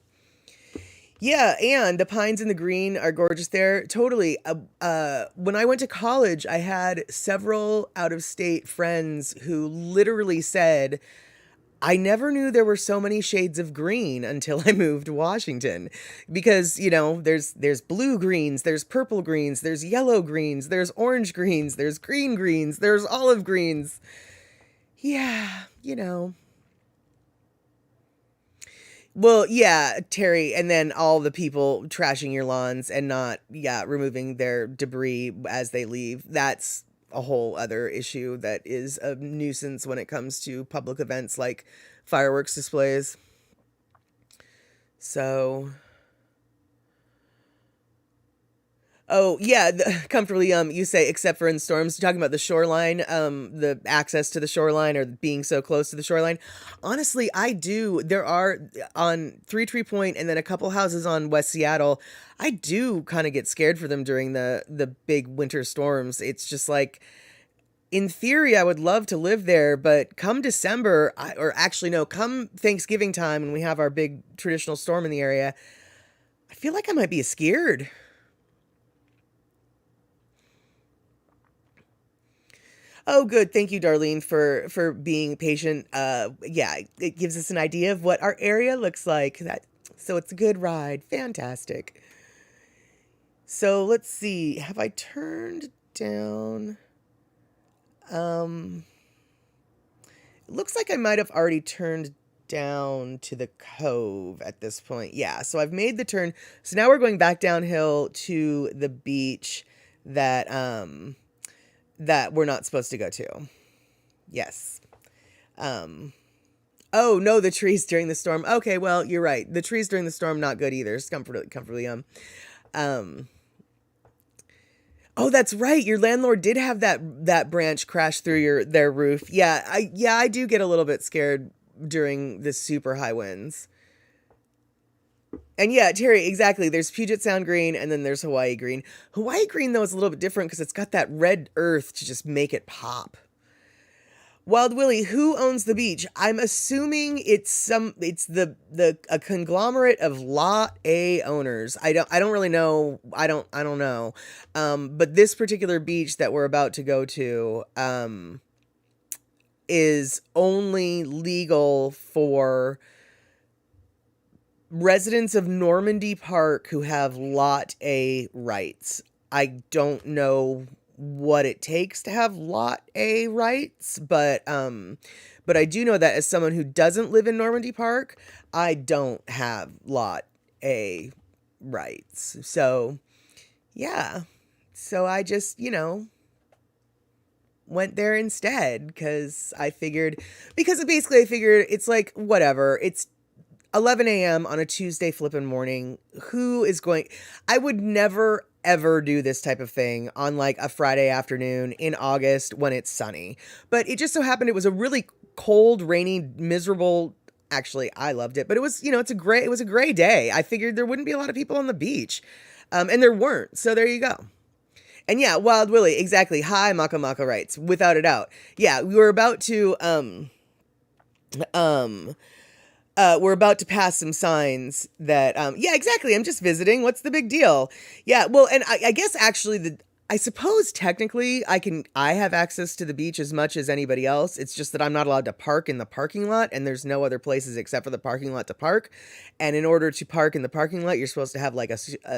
yeah, and the pines and the green are gorgeous there. Totally. When I went to college, I had several out-of-state friends who literally said, I never knew there were so many shades of green until I moved to Washington. Because, there's blue greens, there's purple greens, there's yellow greens, there's orange greens, there's green greens, there's olive greens. Yeah, Well, yeah, Terry, and then all the people trashing your lawns and not, removing their debris as they leave. That's a whole other issue that is a nuisance when it comes to public events like fireworks displays. So, oh, yeah, comfortably, you say, except for in storms. You're talking about the shoreline, the access to the shoreline or being so close to the shoreline. Honestly, I do. There are on Three Tree Point and then a couple houses on West Seattle. I do kind of get scared for them during the big winter storms. It's just like, in theory, I would love to live there, but come December, or actually, no, come Thanksgiving time when we have our big traditional storm in the area, I feel like I might be scared. Oh, good. Thank you, Darlene, for being patient. Yeah, it gives us an idea of what our area looks like. So it's a good ride. Fantastic. So let's see. Have I turned down? It looks like I might have already turned down to the cove at this point. Yeah, so I've made the turn. So now we're going back downhill to the beach that we're not supposed to go to. Yes. Oh no, the trees during the storm. Okay, well, you're right. The trees during the storm, not good either. It's comfortably. Oh, that's right. Your landlord did have that branch crash through their roof. Yeah, I do get a little bit scared during the super high winds. And yeah, Terry, exactly. There's Puget Sound green and then there's Hawaii green. Hawaii green, though, is a little bit different because it's got that red earth to just make it pop. Wild Willie, who owns the beach? I'm assuming it's a conglomerate of Lot A owners. I don't really know. I don't know. But this particular beach that we're about to go to is only legal for residents of Normandy Park who have Lot A rights. I don't know what it takes to have Lot A rights, but I do know that as someone who doesn't live in Normandy Park, I don't have Lot A rights. So, yeah. So I just, went there instead because I figured it's like, whatever. It's 11 a.m. on a Tuesday flippin' morning. I would never, ever do this type of thing on like a Friday afternoon in August when it's sunny. But it just so happened it was a really cold, rainy, miserable, actually, I loved it. But it was, it was a gray day. I figured there wouldn't be a lot of people on the beach. And there weren't. So there you go. And yeah, Wild Willie, exactly. Hi, Maka Maka writes, without a doubt. Yeah, we were about to, we're about to pass some signs that, yeah, exactly. I'm just visiting. What's the big deal? Yeah. Well, and I guess actually I suppose technically I have access to the beach as much as anybody else. It's just that I'm not allowed to park in the parking lot, and there's no other places except for the parking lot to park. And in order to park in the parking lot, you're supposed to have like a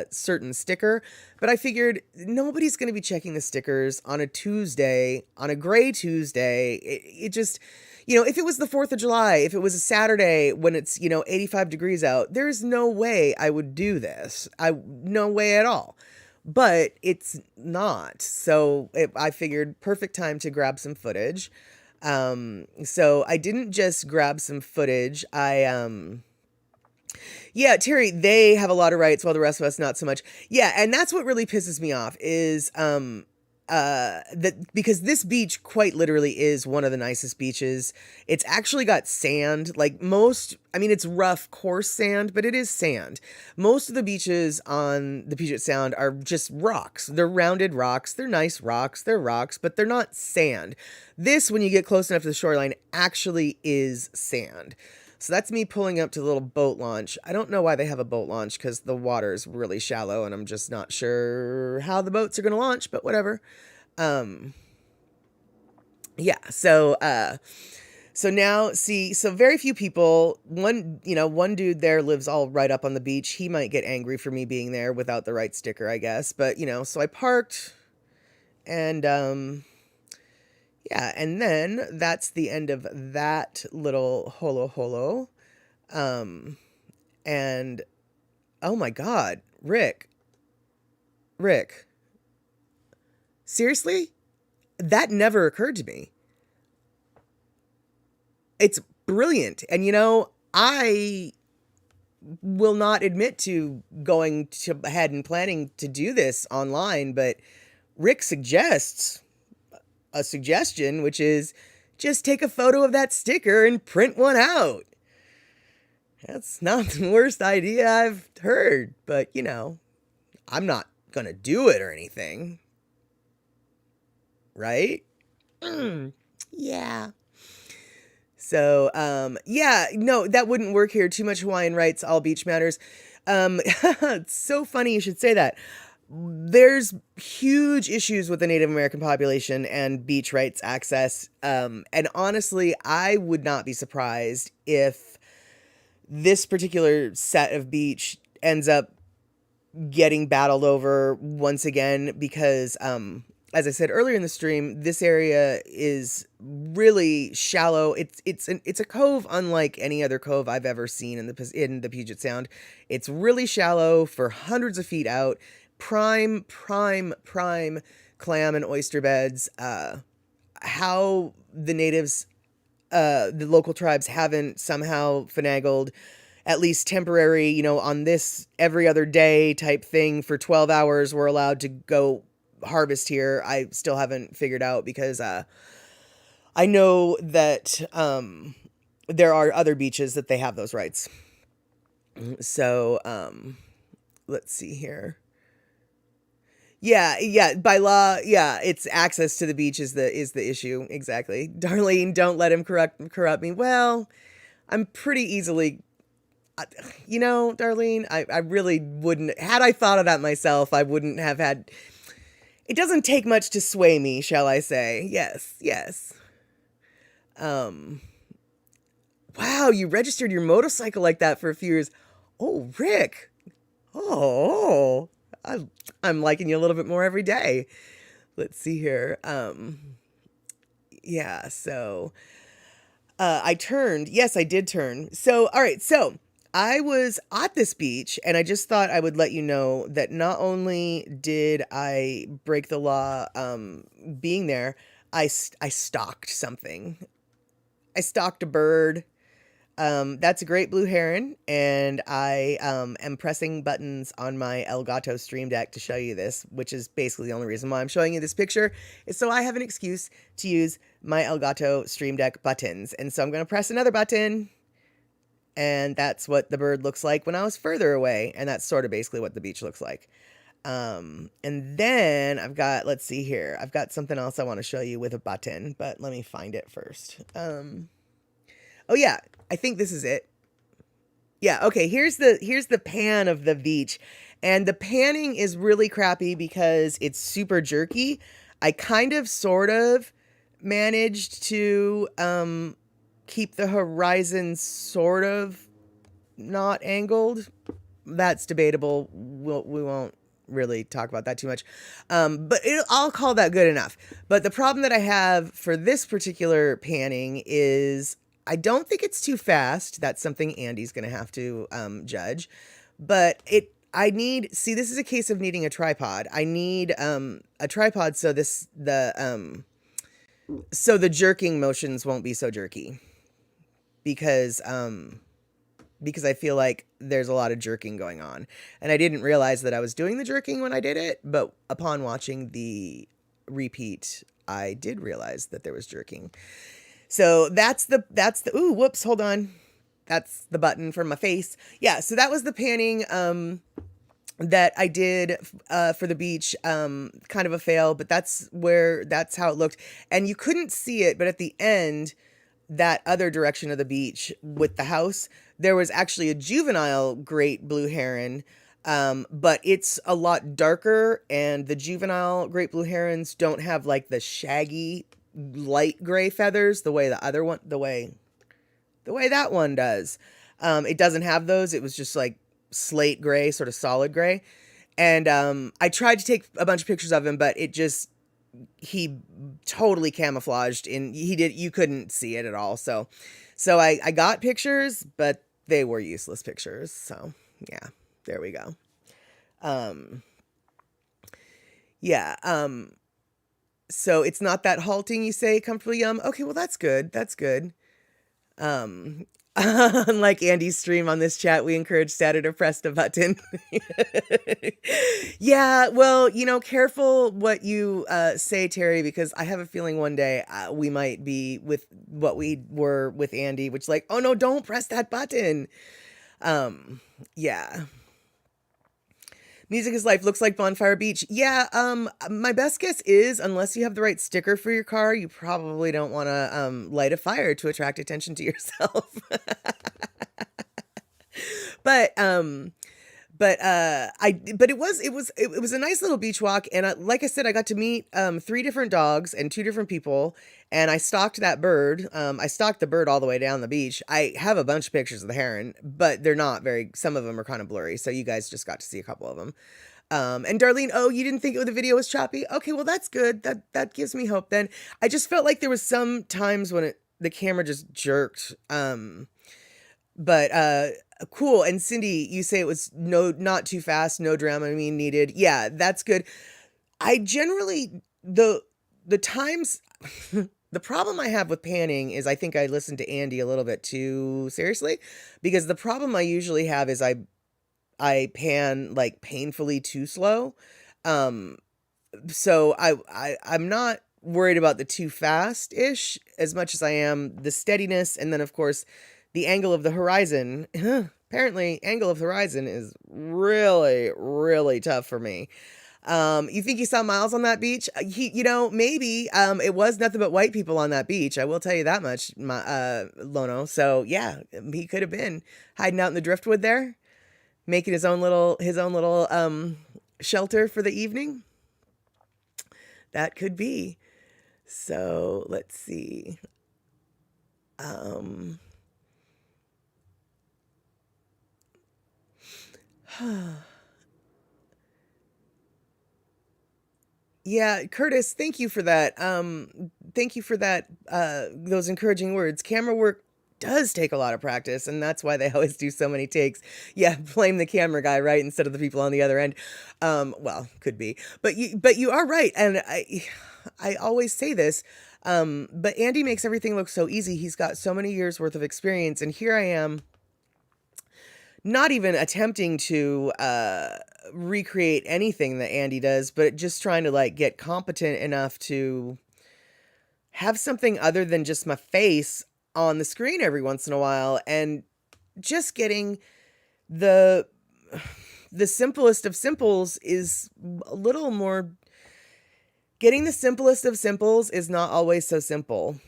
certain sticker. But I figured nobody's going to be checking the stickers on a Tuesday, on a gray Tuesday. It just, if it was the 4th of July, if it was a Saturday when it's, 85 degrees out, there's no way I would do this. No way at all. But it's not. So I figured perfect time to grab some footage. So I didn't just grab some footage. Yeah, Terry, they have a lot of rights while the rest of us not so much. Yeah, and that's what really pisses me off is that because this beach quite literally is one of the nicest beaches. It's actually got sand, like it's rough, coarse sand, but it is sand. Most of the beaches on the Puget Sound are just rocks. They're rounded rocks. They're nice rocks. They're rocks, but they're not sand. This, when you get close enough to the shoreline, actually is sand. So that's me pulling up to the little boat launch. I don't know why they have a boat launch because the water is really shallow and I'm just not sure how the boats are going to launch, but whatever. Yeah. So now so very few people, one dude there lives all right up on the beach. He might get angry for me being there without the right sticker, I guess. But, so I parked and, yeah, and then that's the end of that little holo. And oh my God, Rick, seriously? That never occurred to me. It's brilliant. And I will not admit to going ahead and planning to do this online, but Rick suggests a suggestion, which is just take a photo of that sticker and print one out. That's not the worst idea I've heard, but I'm not going to do it or anything. Right? Yeah. So, yeah, no, that wouldn't work here. Too much Hawaiian rights, all beach matters. It's so funny you should say that. There's huge issues with the Native American population and beach rights access. And honestly, I would not be surprised if this particular set of beach ends up getting battled over once again, because, as I said earlier in the stream, this area is really shallow. It's a cove unlike any other cove I've ever seen in the Puget Sound. It's really shallow for hundreds of feet out. Prime clam and oyster beds. How the natives, the local tribes haven't somehow finagled at least temporary, on this every other day type thing for 12 hours we're allowed to go harvest here. I still haven't figured out, because I know that there are other beaches that they have those rights. So let's see here. Yeah, by law, yeah, it's access to the beach is the issue. Exactly. Darlene, don't let him corrupt me. Well, I'm pretty easily, Darlene, I really wouldn't, had I thought of that myself, I wouldn't have had, it doesn't take much to sway me, shall I say. Yes. Wow, you registered your motorcycle like that for a few years. Oh, Rick. Oh, I'm liking you a little bit more every day. Let's see here. Yeah, so I turned. Yes, I did turn. So, all right. So I was at this beach, and I just thought I would let you know that not only did I break the law being there, I stalked something. I stalked a bird. That's a great blue heron, and I am pressing buttons on my Elgato Stream Deck to show you this, which is basically the only reason why I'm showing you this picture, is so I have an excuse to use my Elgato Stream Deck buttons. And so I'm going to press another button, and that's what the bird looks like when I was further away, and that's sort of basically what the beach looks like. And then I've got, let's see here, I've got something else I want to show you with a button, but let me find it first. Oh yeah, I think this is it. Yeah, okay, here's the pan of the beach. And the panning is really crappy because it's super jerky. I kind of sort of managed to keep the horizon sort of not angled. That's debatable. We won't really talk about that too much. But I'll call that good enough. But the problem that I have for this particular panning is I don't think it's too fast. That's something Andy's going to have to judge. I need, see, this is a case of needing a tripod. I need a tripod so so the jerking motions won't be so jerky because I feel like there's a lot of jerking going on. And I didn't realize that I was doing the jerking when I did it, but upon watching the repeat, I did realize that there was jerking. So that's the, ooh, whoops, hold on. That's the button for my face. Yeah, so that was the panning that I did for the beach. Kind of a fail, but that's how it looked. And you couldn't see it, but at the end, that other direction of the beach with the house, there was actually a juvenile great blue heron, but it's a lot darker, and the juvenile great blue herons don't have like the shaggy light gray feathers the way the way that one does. It doesn't have those. It was just like slate gray, sort of solid gray. And I tried to take a bunch of pictures of him, but he totally camouflaged you couldn't see it at all. So I got pictures, but they were useless pictures. So yeah, there we go. Yeah. So it's not that halting, you say, comfortably yum. Okay, well, that's good. That's good. Unlike Andy's stream on this chat, we encourage Sata to press the button. Yeah, well, careful what you say, Terry, because I have a feeling one day we might be with what we were with Andy, which like, oh no, don't press that button. Yeah. Music is life. Looks like Bonfire Beach. Yeah, my best guess is, unless you have the right sticker for your car, you probably don't want to light a fire to attract attention to yourself. But it was a nice little beach walk, and like I said, I got to meet 3 different dogs and 2 different people, and I stalked that bird. I stalked the bird all the way down the beach. I have a bunch of pictures of the heron, but they're not very. Some of them are kind of blurry, so you guys just got to see a couple of them. And Darlene, oh, you didn't think the video was choppy? Okay, well that's good. That gives me hope. Then I just felt like there was some times when the camera just jerked. But cool. And Cindy, you say it was not too fast, no drama needed. Yeah, that's good. I generally the times the problem I have with panning is I think I listened to Andy a little bit too seriously, because the problem I usually have is I pan like painfully too slow. So I'm not worried about the too fast-ish as much as I am the steadiness, and then of course the angle of the horizon. Apparently, angle of the horizon is really, really tough for me. You think you saw Miles on that beach? Maybe. It was nothing but white people on that beach. I will tell you that much, Lono. So yeah, he could have been hiding out in the driftwood there, making his own little shelter for the evening. That could be. So let's see. Yeah, Curtis, thank you for that. Thank you for that. Those encouraging words. Camera work does take a lot of practice, and that's why they always do so many takes. Yeah, blame the camera guy, right, instead of the people on the other end. Well, could be, but you are right, and I always say this. But Andy makes everything look so easy. He's got so many years worth of experience, and here I am, not even attempting to recreate anything that Andy does, but just trying to like get competent enough to have something other than just my face on the screen every once in a while, and just getting the simplest of simples is a little more. Getting the simplest of simples is not always so simple.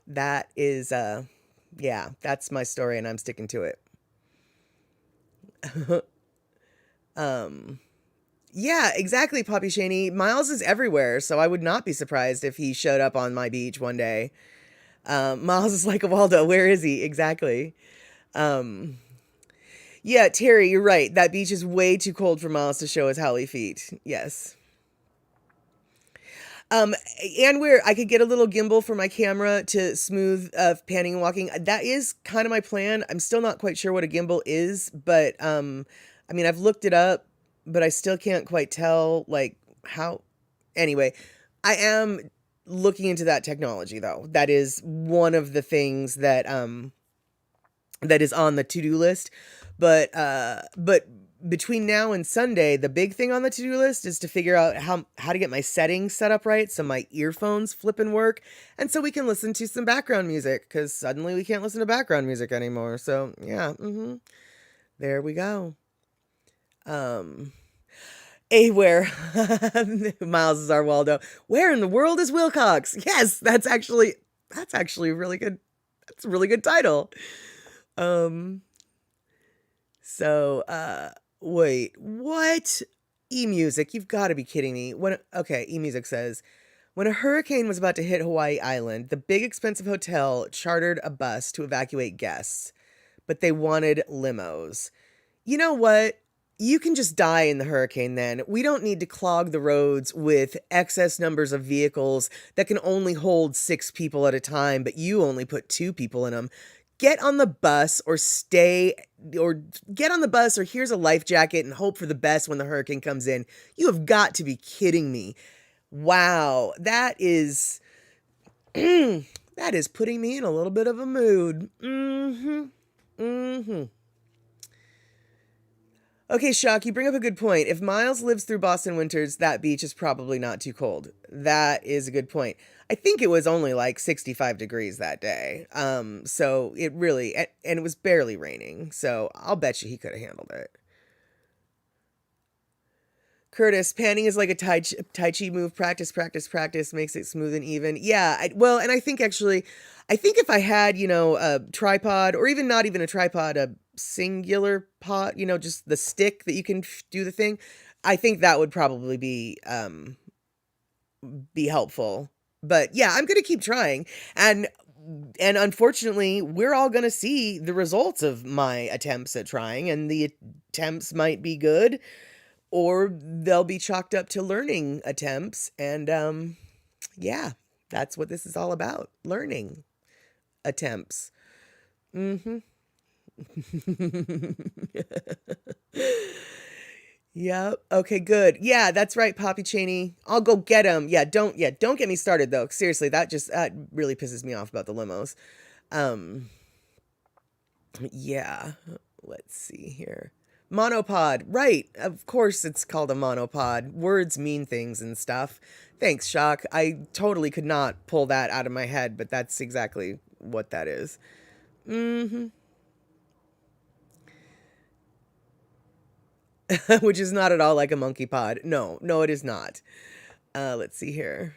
That is, yeah, that's my story, and I'm sticking to it. Yeah, exactly, Poppy Shaney. Miles is everywhere, so I would not be surprised if he showed up on my beach one day. Miles is like, Waldo, where is he? Exactly. Um, yeah, Terry, you're right. That beach is way too cold for Miles to show his howly feet. Yes. Um, and where I could get a little gimbal for my camera to smooth panning and walking. That is kind of my plan. I'm still not quite sure what a gimbal is, but I mean, I've looked it up, but I still can't quite tell like how. Anyway, I am looking into that technology though. That is one of the things that is on the to-do list. But between now and Sunday, the big thing on the to-do list is to figure out how to get my settings set up right so my earphones flip and work, and so we can listen to some background music, because suddenly we can't listen to background music anymore. So yeah, there we go. Um, where Miles is our Waldo. Where in the world is Wilcox? Yes, that's actually really good. That's a really good title. Um, so wait, what? E-music, you've got to be kidding me. Okay, e-music says, when a hurricane was about to hit Hawaii Island, the big expensive hotel chartered a bus to evacuate guests, but they wanted limos. You know what? You can just die in the hurricane then. We don't need to clog the roads with excess numbers of vehicles that can only hold 6 people at a time, but you only put 2 people in them. Get on the bus or get on the bus, or here's a life jacket and hope for the best when the hurricane comes in. You have got to be kidding me. Wow, that is that is putting me in a little bit of a mood. Okay, Shock, you bring up a good point. If Miles lives through Boston winters, that beach is probably not too cold. That is a good point. I think it was only like 65 degrees that day. So it really, and it was barely raining. So I'll bet you he could have handled it. Curtis, panning is like a tai chi move. Practice, practice, practice makes it smooth and even. Yeah, well, and I think actually, I think if I had, a tripod, or even not even a tripod, a singular pot, just the stick that you can do the thing, I think that would probably be helpful. But yeah, I'm gonna keep trying, and unfortunately, we're all gonna see the results of my attempts at trying, and the attempts might be good, or they'll be chalked up to learning attempts. And yeah, that's what this is all about. Learning attempts. Mm-hmm. Yep. Okay, good. Yeah, that's right, Poppy Cheney. I'll go get him. Yeah, don't get me started though. Seriously, that really pisses me off about the limos. Um, yeah. Let's see here. Monopod. Right. Of course it's called a monopod. Words mean things and stuff. Thanks, Shock. I totally could not pull that out of my head, but that's exactly what that is. Mm-hmm. Which is not at all like a monkey pod. No, no, it is not. Let's see here.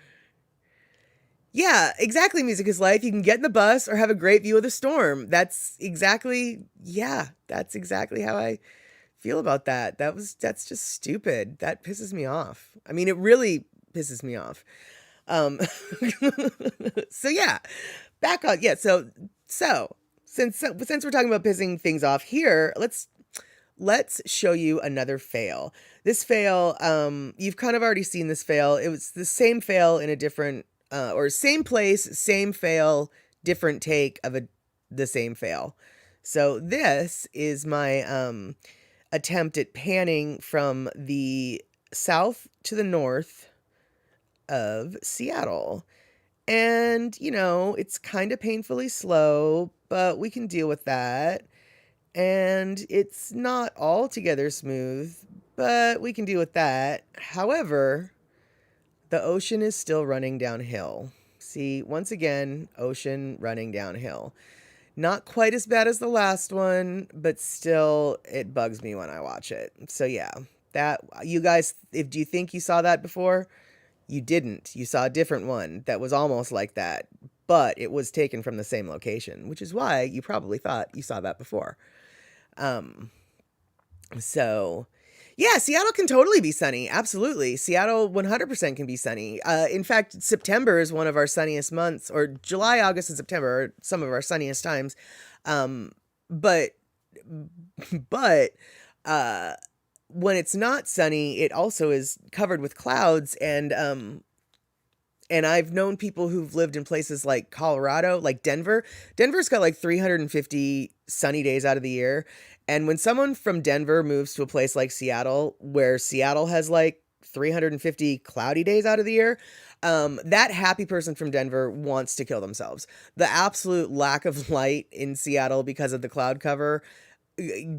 Yeah, exactly. Music is life. You can get in the bus or have a great view of the storm. That's exactly how I feel about that. That's just stupid. That pisses me off. I mean, it really pisses me off. Um, so yeah, back on. Yeah. So since we're talking about pissing things off here, let's show you another fail. This fail, you've kind of already seen this fail. It was the same fail in a different, or same place, same fail, different take of the same fail. So this is my attempt at panning from the south to the north of Seattle. And, it's kind of painfully slow, but we can deal with that. And it's not altogether smooth, but we can deal with that. However, the ocean is still running downhill. See, once again, ocean running downhill. Not quite as bad as the last one, but still, it bugs me when I watch it. So yeah, that, you guys, do you think you saw that before? You didn't. You saw a different one that was almost like that, but it was taken from the same location, which is why you probably thought you saw that before. Um, So, yeah, Seattle can totally be sunny. Absolutely. Seattle 100% can be sunny. In fact, September is one of our sunniest months, or July, August, and September are some of our sunniest times. Um, but, but, uh, when it's not sunny, it also is covered with clouds, and I've known people who've lived in places like Colorado, like Denver. Denver's got like 350 sunny days out of the year. And when someone from Denver moves to a place like Seattle, where Seattle has like 350 cloudy days out of the year, that happy person from Denver wants to kill themselves. The absolute lack of light in Seattle because of the cloud cover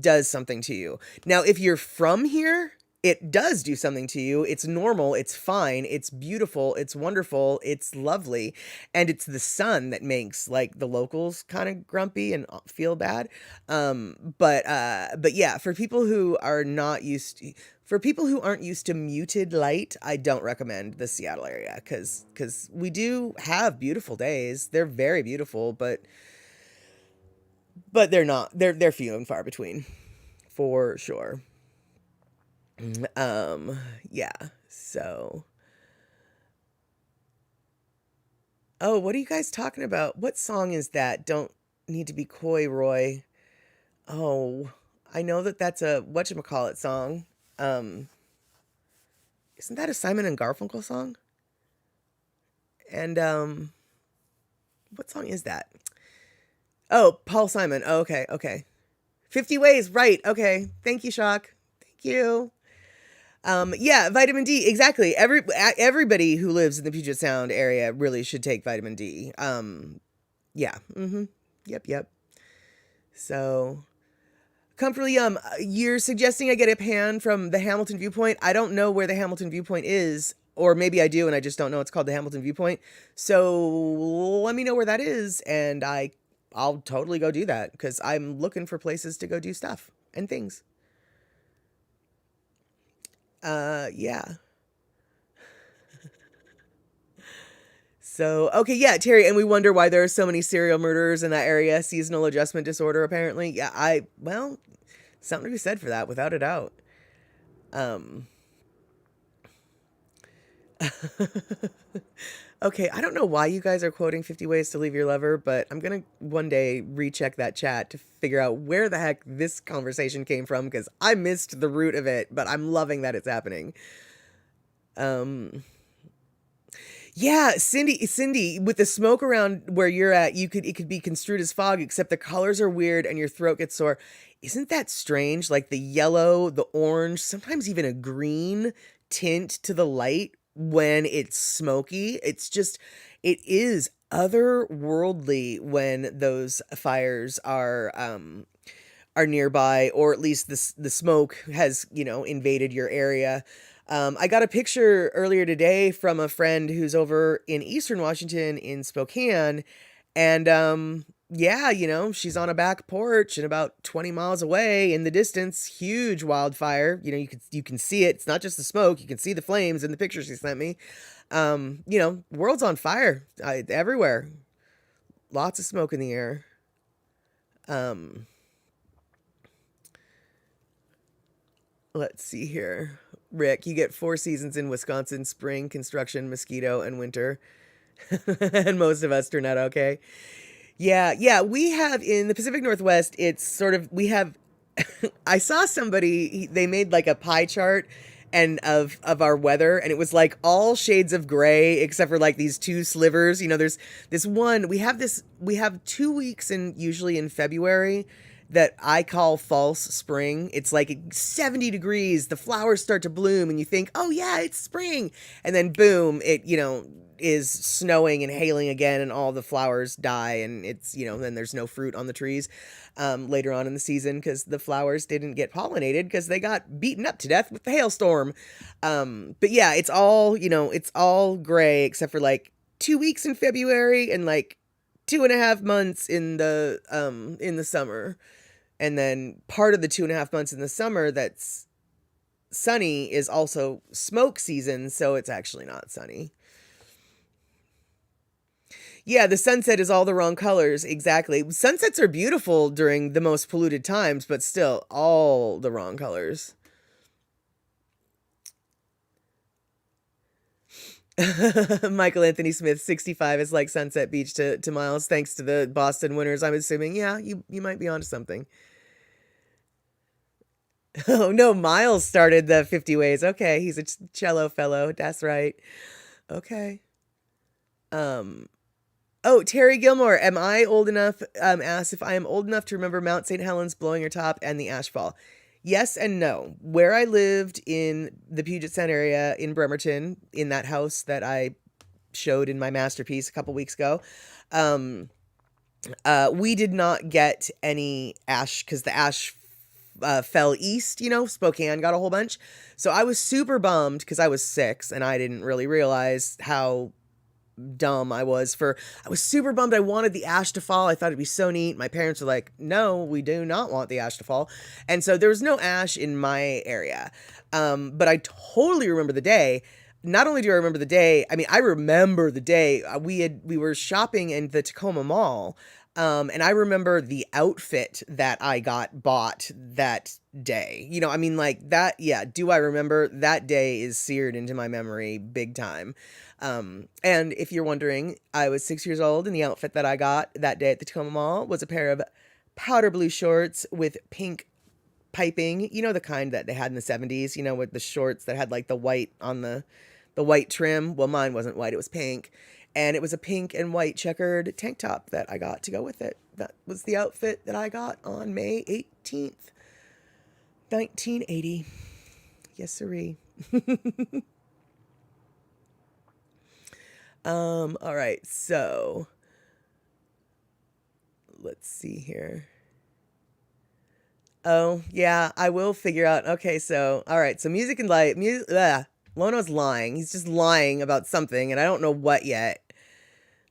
does something to you. Now, if you're from here, it does do something to you. It's normal, it's fine, it's beautiful, it's wonderful, it's lovely, and it's the sun that makes like the locals kind of grumpy and feel bad. But yeah, for people who are not used to, for people who aren't used to muted light, I don't recommend the Seattle area because we do have beautiful days. They're very beautiful, but they're not. They're few and far between, for sure. Yeah. So, oh, what are you guys talking about? What song is that? Don't need to be coy, Roy. Oh, I know that that's a whatchamacallit song. Um, isn't that a Simon and Garfunkel song? And what song is that? Oh, Paul Simon. Oh, okay, okay. 50 Ways, right. Okay. Thank you, Shock. Thank you. Yeah, vitamin D, exactly. Everybody who lives in the Puget Sound area really should take vitamin D. Yeah. Yep, yep. So, Comfortably Yum, you're suggesting I get a pan from the Hamilton Viewpoint. I don't know where the Hamilton Viewpoint is, or maybe I do and I just don't know it's called the Hamilton Viewpoint. So, let me know where that is and I'll totally go do that cuz I'm looking for places to go do stuff and things. Yeah. So, okay, yeah, Terry, and we wonder why there are so many serial murderers in that area. Seasonal adjustment disorder, apparently. Yeah, well, something to be said for that, without a doubt. Um, okay, I don't know why you guys are quoting 50 Ways to Leave Your Lover, but I'm gonna one day recheck that chat to figure out where the heck this conversation came from, because I missed the root of it, but I'm loving that it's happening. Um, Yeah, Cindy, with the smoke around where you're at, it could be construed as fog, except the colors are weird and your throat gets sore. Isn't that strange? Like the yellow, the orange, sometimes even a green tint to the light when it's smoky. It is otherworldly when those fires are nearby, or at least the smoke has, invaded your area. I got a picture earlier today from a friend who's over in Eastern Washington in Spokane. And yeah, she's on a back porch and about 20 miles away in the distance, huge wildfire. You can see it. It's not just the smoke. You can see the flames in the picture she sent me. World's on fire everywhere. Lots of smoke in the air. Um, let's see here. Rick, you get 4 seasons in Wisconsin: spring, construction, mosquito, and winter. And most of us turn out okay. Yeah, yeah, we have in the Pacific Northwest, it's sort of, we have, I saw somebody, they made like a pie chart and of our weather, and it was like all shades of gray except for like these two slivers. There's this one, we have 2 weeks usually in February that I call false spring. It's like 70 degrees, the flowers start to bloom, and you think, oh yeah, it's spring. And then boom, it, is snowing and hailing again, and all the flowers die, and it's, then there's no fruit on the trees later on in the season because the flowers didn't get pollinated because they got beaten up to death with the hailstorm. But yeah, it's all gray except for like 2 weeks in February and like 2.5 months in the summer. And then part of the 2.5 months in the summer that's sunny is also smoke season, so it's actually not sunny. Yeah, the sunset is all the wrong colors. Exactly. Sunsets are beautiful during the most polluted times, but still all the wrong colors. Michael Anthony Smith, 65 is like Sunset Beach to Miles, thanks to the Boston Winners, I'm assuming. Yeah, you might be onto something. Oh, no, Miles started the 50 Ways. Okay, he's a cello fellow. That's right. Okay. Um, Oh, Terry Gilmore, am I old enough? Asks if I am old enough to remember Mount St. Helens blowing her top and the ashfall. Yes and no. Where I lived in the Puget Sound area in Bremerton, in that house that I showed in my masterpiece a couple weeks ago, um, we did not get any ash because the ash fell east. Spokane got a whole bunch. So I was super bummed because I was 6 and I didn't really realize how dumb I was super bummed. I wanted the ash to fall. I thought it'd be so neat. My parents were like, no, we do not want the ash to fall. And so there was no ash in my area. But I totally remember the day. Not only do I remember the day, I mean, I remember the day we were shopping in the Tacoma Mall. And I remember the outfit that I bought that day. I mean, like that. Yeah. Do I remember that day is seared into my memory big time. And if you're wondering, I was 6 years old and the outfit that I got that day at the Tacoma Mall was a pair of powder blue shorts with pink piping, the kind that they had in the 70s, with the shorts that had like the white on the white trim. Well, mine wasn't white, it was pink. And it was a pink and white checkered tank top that I got to go with it. That was the outfit that I got on May 18th, 1980. Yes, sirree. All right, so let's see here. Oh, yeah, I will figure out. Okay, so, all right, so music and light, Lono's lying. He's just lying about something, and I don't know what yet,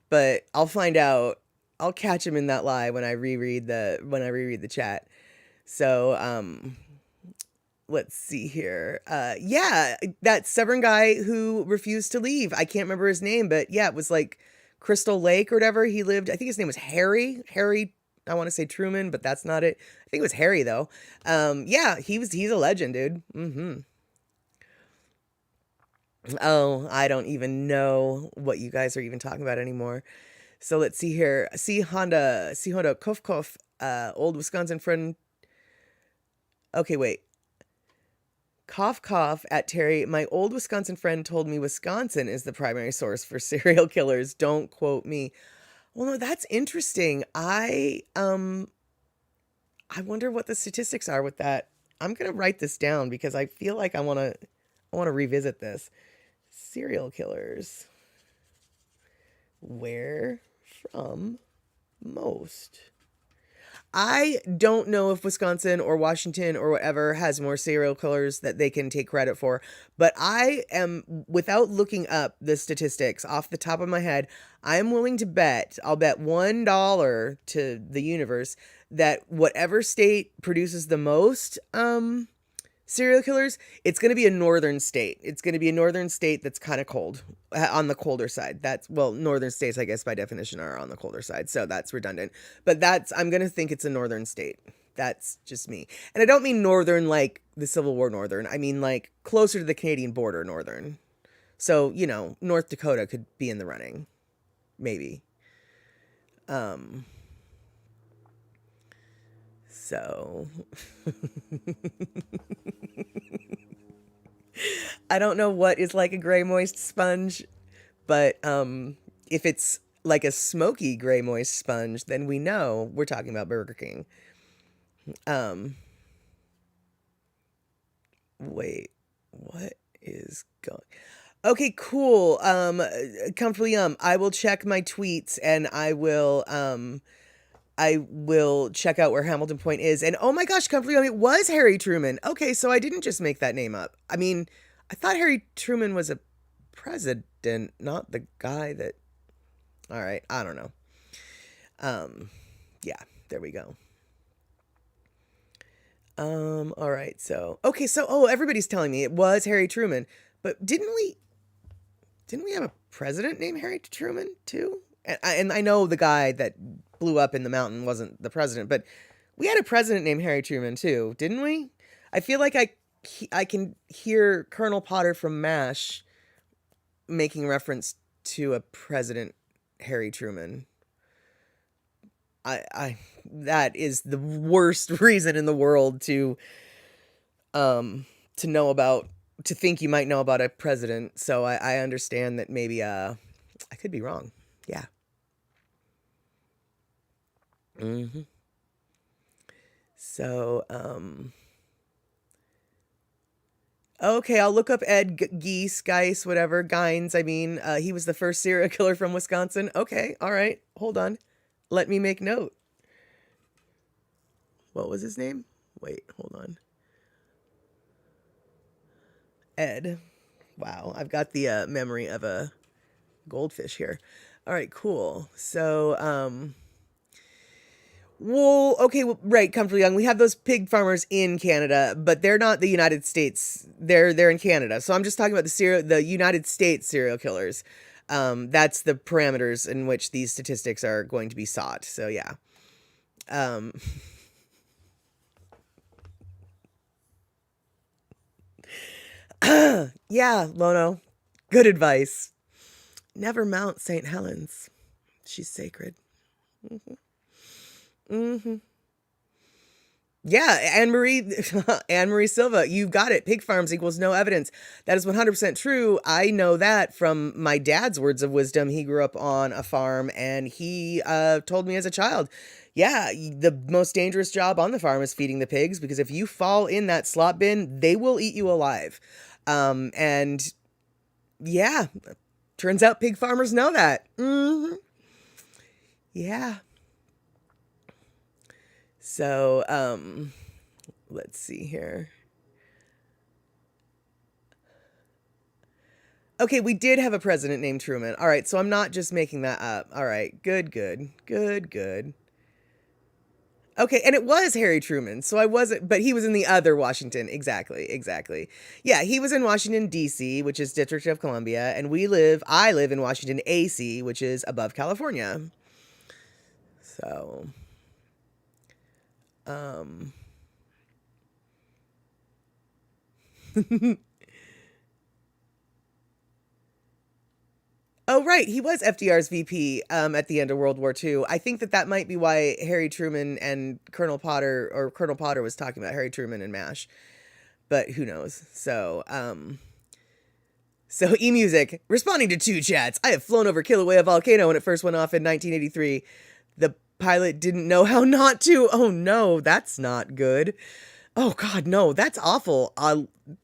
but I'll find out. I'll catch him in that lie when I reread the chat. So, let's see here. Yeah, that stubborn guy who refused to leave. I can't remember his name, but yeah, it was like Crystal Lake or whatever he lived. I think his name was Harry. I want to say Truman, but that's not it. I think it was Harry though. Yeah, he's a legend, dude. Oh, I don't even know what you guys are even talking about anymore. So let's see here. See Honda Kof, old Wisconsin friend. Okay, wait. Cough, cough at Terry. My old Wisconsin friend told me Wisconsin is the primary source for serial killers. Don't quote me. Well, no, that's interesting. I wonder what the statistics are with that. I'm gonna write this down because I feel like I wanna revisit this. Serial killers. Where from most? I don't know if Wisconsin or Washington or whatever has more serial killers that they can take credit for, but I am, without looking up the statistics off the top of my head, I am willing to bet, I'll bet $1 to the universe that whatever state produces the most serial killers, it's going to be a northern state. It's going to be a northern state that's kind of cold, on the colder side. Northern states, I guess, by definition are on the colder side. So that's redundant. But I'm going to think it's a northern state. That's just me. And I don't mean northern like the Civil War northern. I mean like closer to the Canadian border northern. So, North Dakota could be in the running. Maybe. So I don't know what is like a gray moist sponge, but if it's like a smoky gray moist sponge, then we know we're talking about Burger King. Wait, what is going? Okay, cool. Comfortably I will check my tweets and I will check out where Hamilton Point is. And oh my gosh, Comfortably it was Harry Truman. Okay, so I didn't just make that name up. I mean, I thought Harry Truman was a president, not the guy that. All right, I don't know. Yeah, there we go. All right, so okay, so everybody's telling me it was Harry Truman, but didn't we have a president named Harry Truman too? And I know the guy that blew up in the mountain wasn't the president, but we had a president named Harry Truman too, didn't we? I feel like I can hear Colonel Potter from MASH making reference to a president, Harry Truman. I that is the worst reason in the world to know about, to think you might know about a president. So I understand that maybe I could be wrong. Yeah. hmm So okay, I'll look up Ed Geise, whatever, Gines. I mean, he was the first serial killer from Wisconsin. Okay, all right, hold on. Let me make note. What was his name? Wait, hold on. Ed. Wow, I've got the memory of a goldfish here. All right, cool. So, well, okay, well, right, Comfortably Young. We have those pig farmers in Canada, but they're not the United States. They're in Canada. So I'm just talking about the United States serial killers. That's the parameters in which these statistics are going to be sought. So yeah. Um, yeah, Lono, good advice. Never mount St. Helens. She's sacred. hmm Yeah, Anne Marie Anne Marie Silva, you got it. Pig farms equals no evidence. That is 100% true. I know that from my dad's words of wisdom. He grew up on a farm, and he told me as a child, yeah, the most dangerous job on the farm is feeding the pigs, because if you fall in that slop bin, they will eat you alive. And yeah, turns out pig farmers know that. Yeah. So, let's see here. Okay, we did have a president named Truman. All right, so I'm not just making that up. All right, good, good, good, good. Okay, and it was Harry Truman, so I wasn't, but he was in the other Washington. Exactly, exactly. Yeah, he was in Washington, D.C., which is District of Columbia, and I live in Washington, A.C., which is above California. So, um, oh, right. He was FDR's VP at the end of World War II. I think that might be why Harry Truman and Colonel Potter was talking about Harry Truman and MASH. But who knows? So eMusic, responding to two chats. I have flown over Kilauea volcano when it first went off in 1983. The pilot didn't know how not to. Oh no, that's not good. Oh God, no, that's awful.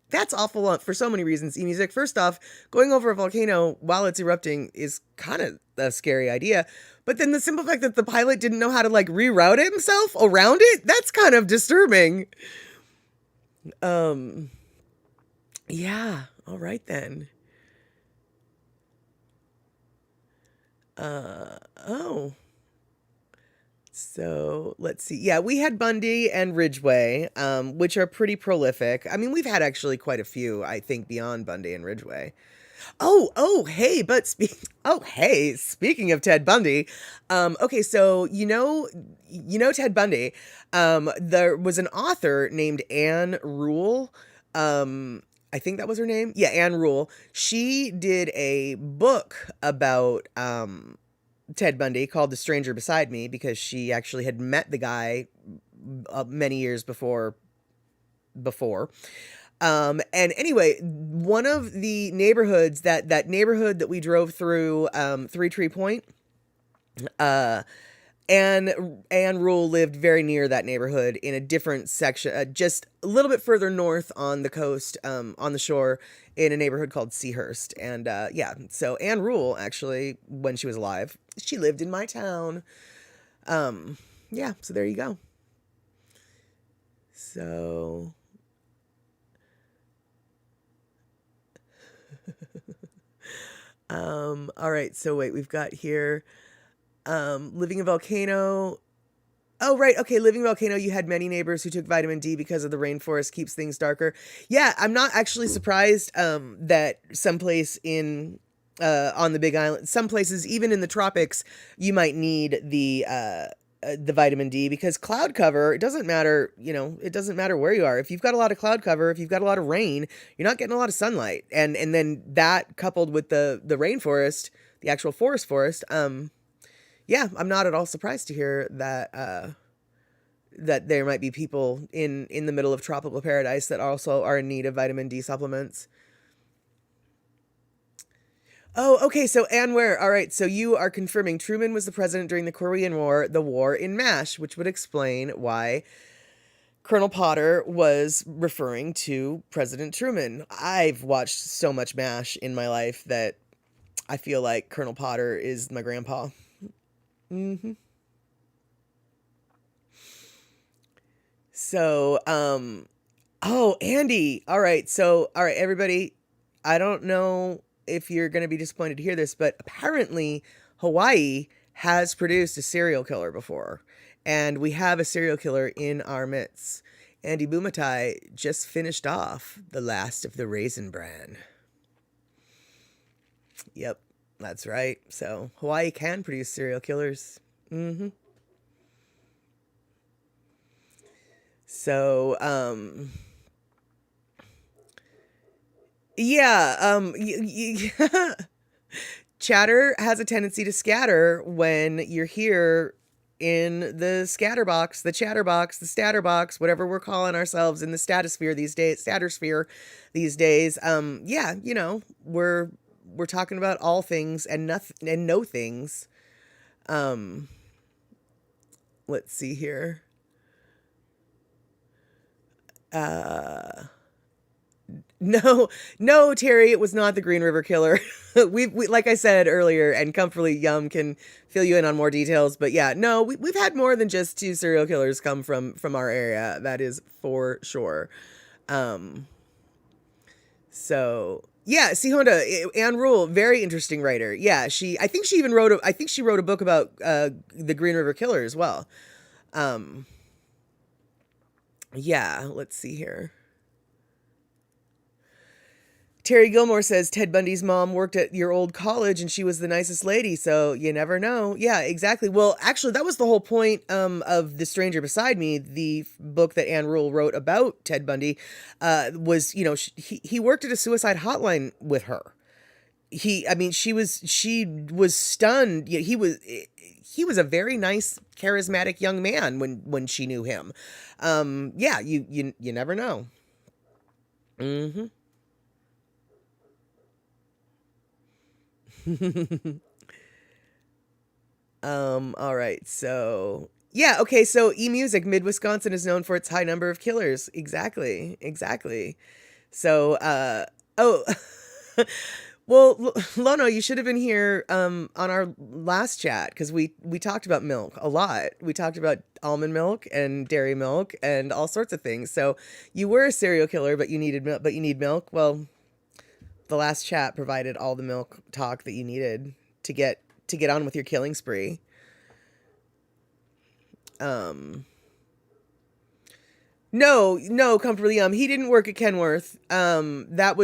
That's awful for so many reasons. eMusic, first off, going over a volcano while it's erupting is kind of a scary idea. But then the simple fact that the pilot didn't know how to like reroute himself around it, that's kind of disturbing. Yeah, all right then. Oh. So let's see. Yeah, we had Bundy and Ridgway, which are pretty prolific. I mean, we've had actually quite a few, I think, beyond Bundy and Ridgway. Hey, speaking of Ted Bundy, okay, so Ted Bundy, there was an author named Anne Rule, I think that was her name. Yeah, Anne Rule. She did a book about, Ted Bundy called The Stranger Beside Me, because she actually had met the guy many years before. And anyway, one of the neighborhoods that neighborhood that we drove through, Three Tree Point, Anne Rule lived very near that neighborhood in a different section, just a little bit further north on the coast, on the shore, in a neighborhood called Seahurst. And yeah, so Anne Rule, actually, when she was alive, she lived in my town. Yeah, so there you go. So, all right, so wait, we've got here, living in volcano. Oh, right. Okay. Living volcano. You had many neighbors who took vitamin D because of the rainforest keeps things darker. Yeah. I'm not actually surprised, that someplace in on the Big Island. Some places, even in the tropics, you might need the vitamin D, because cloud cover, it doesn't matter, it doesn't matter where you are. If you've got a lot of cloud cover, if you've got a lot of rain, you're not getting a lot of sunlight. And then that coupled with the rainforest, the actual forest, yeah, I'm not at all surprised to hear that that there might be people in the middle of tropical paradise that also are in need of vitamin D supplements. Oh, okay. So, Ann Ware, all right. So you are confirming Truman was the president during the Korean War, the war in MASH, which would explain why Colonel Potter was referring to President Truman. I've watched so much MASH in my life that I feel like Colonel Potter is my grandpa. Mm-hmm. So, oh, Andy. All right. So, all right, everybody. I don't know if you're going to be disappointed to hear this, but apparently Hawaii has produced a serial killer before. And we have a serial killer in our midst. Andy Bumatai just finished off the last of the Raisin Bran. Yep, that's right. So Hawaii can produce serial killers. Mm-hmm. So, yeah, chatter has a tendency to scatter when you're here in the scatterbox, the chatterbox, the statterbox, whatever we're calling ourselves in the statosphere these days, statosphere these days. Yeah, we're talking about all things and nothing and no things. Let's see here. No, Terry, it was not the Green River Killer. we like I said earlier, and Comfortably Yum can fill you in on more details. But yeah, no, we've had more than just 2 serial killers come from our area. That is for sure. So yeah, see Honda, Anne Rule, very interesting writer. Yeah, I think she wrote a book about the Green River Killer as well. Yeah, let's see here. Terry Gilmore says Ted Bundy's mom worked at your old college and she was the nicest lady, so you never know. Yeah, exactly. Well, actually, that was the whole point of The Stranger Beside Me, the book that Anne Rule wrote about Ted Bundy, was, he worked at a suicide hotline with her. She was stunned. He was a very nice, charismatic young man when she knew him. Yeah, you never know. Mm-hmm. All right. So, yeah, okay, so eMusic, Mid-Wisconsin is known for its high number of killers. Exactly. So, oh, well, Lono, you should have been here on our last chat, because we talked about milk a lot. We talked about almond milk and dairy milk and all sorts of things. So you were a serial killer, but you need milk. Well, the last chat provided all the milk talk that you needed to get on with your killing spree. No, Comfortably Yum. He didn't work at Kenworth. That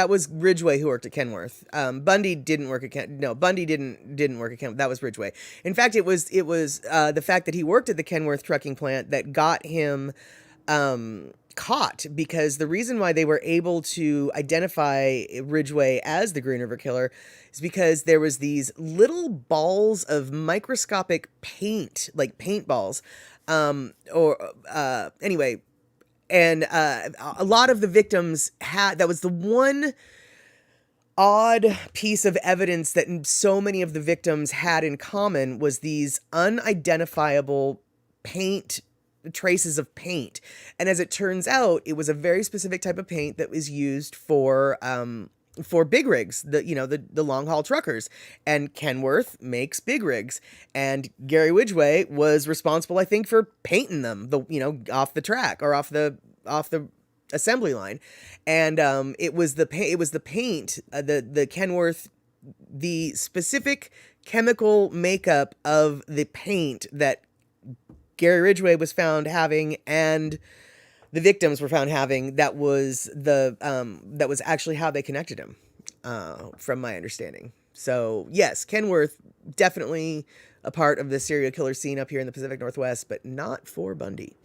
was Ridgway who worked at Kenworth. Bundy didn't work at Bundy didn't work at Kenworth. That was Ridgway. In fact, it was the fact that he worked at the Kenworth trucking plant that got him caught, because the reason why they were able to identify Ridgway as the Green River Killer is because there was these little balls of microscopic paint, like paintballs, anyway, and a lot of the victims that was the one odd piece of evidence that so many of the victims had in common, was these unidentifiable traces of paint. And as it turns out, it was a very specific type of paint that was used for big rigs, the long haul truckers. And Kenworth makes big rigs, and Gary Ridgway was responsible, I think, for painting them off the track or off the assembly line. And it was the paint, the Kenworth, the specific chemical makeup of the paint that Gary Ridgway was found having, and the victims were found having, that was actually how they connected him. from my understanding. So yes, Kenworth definitely a part of the serial killer scene up here in the Pacific Northwest, but not for Bundy.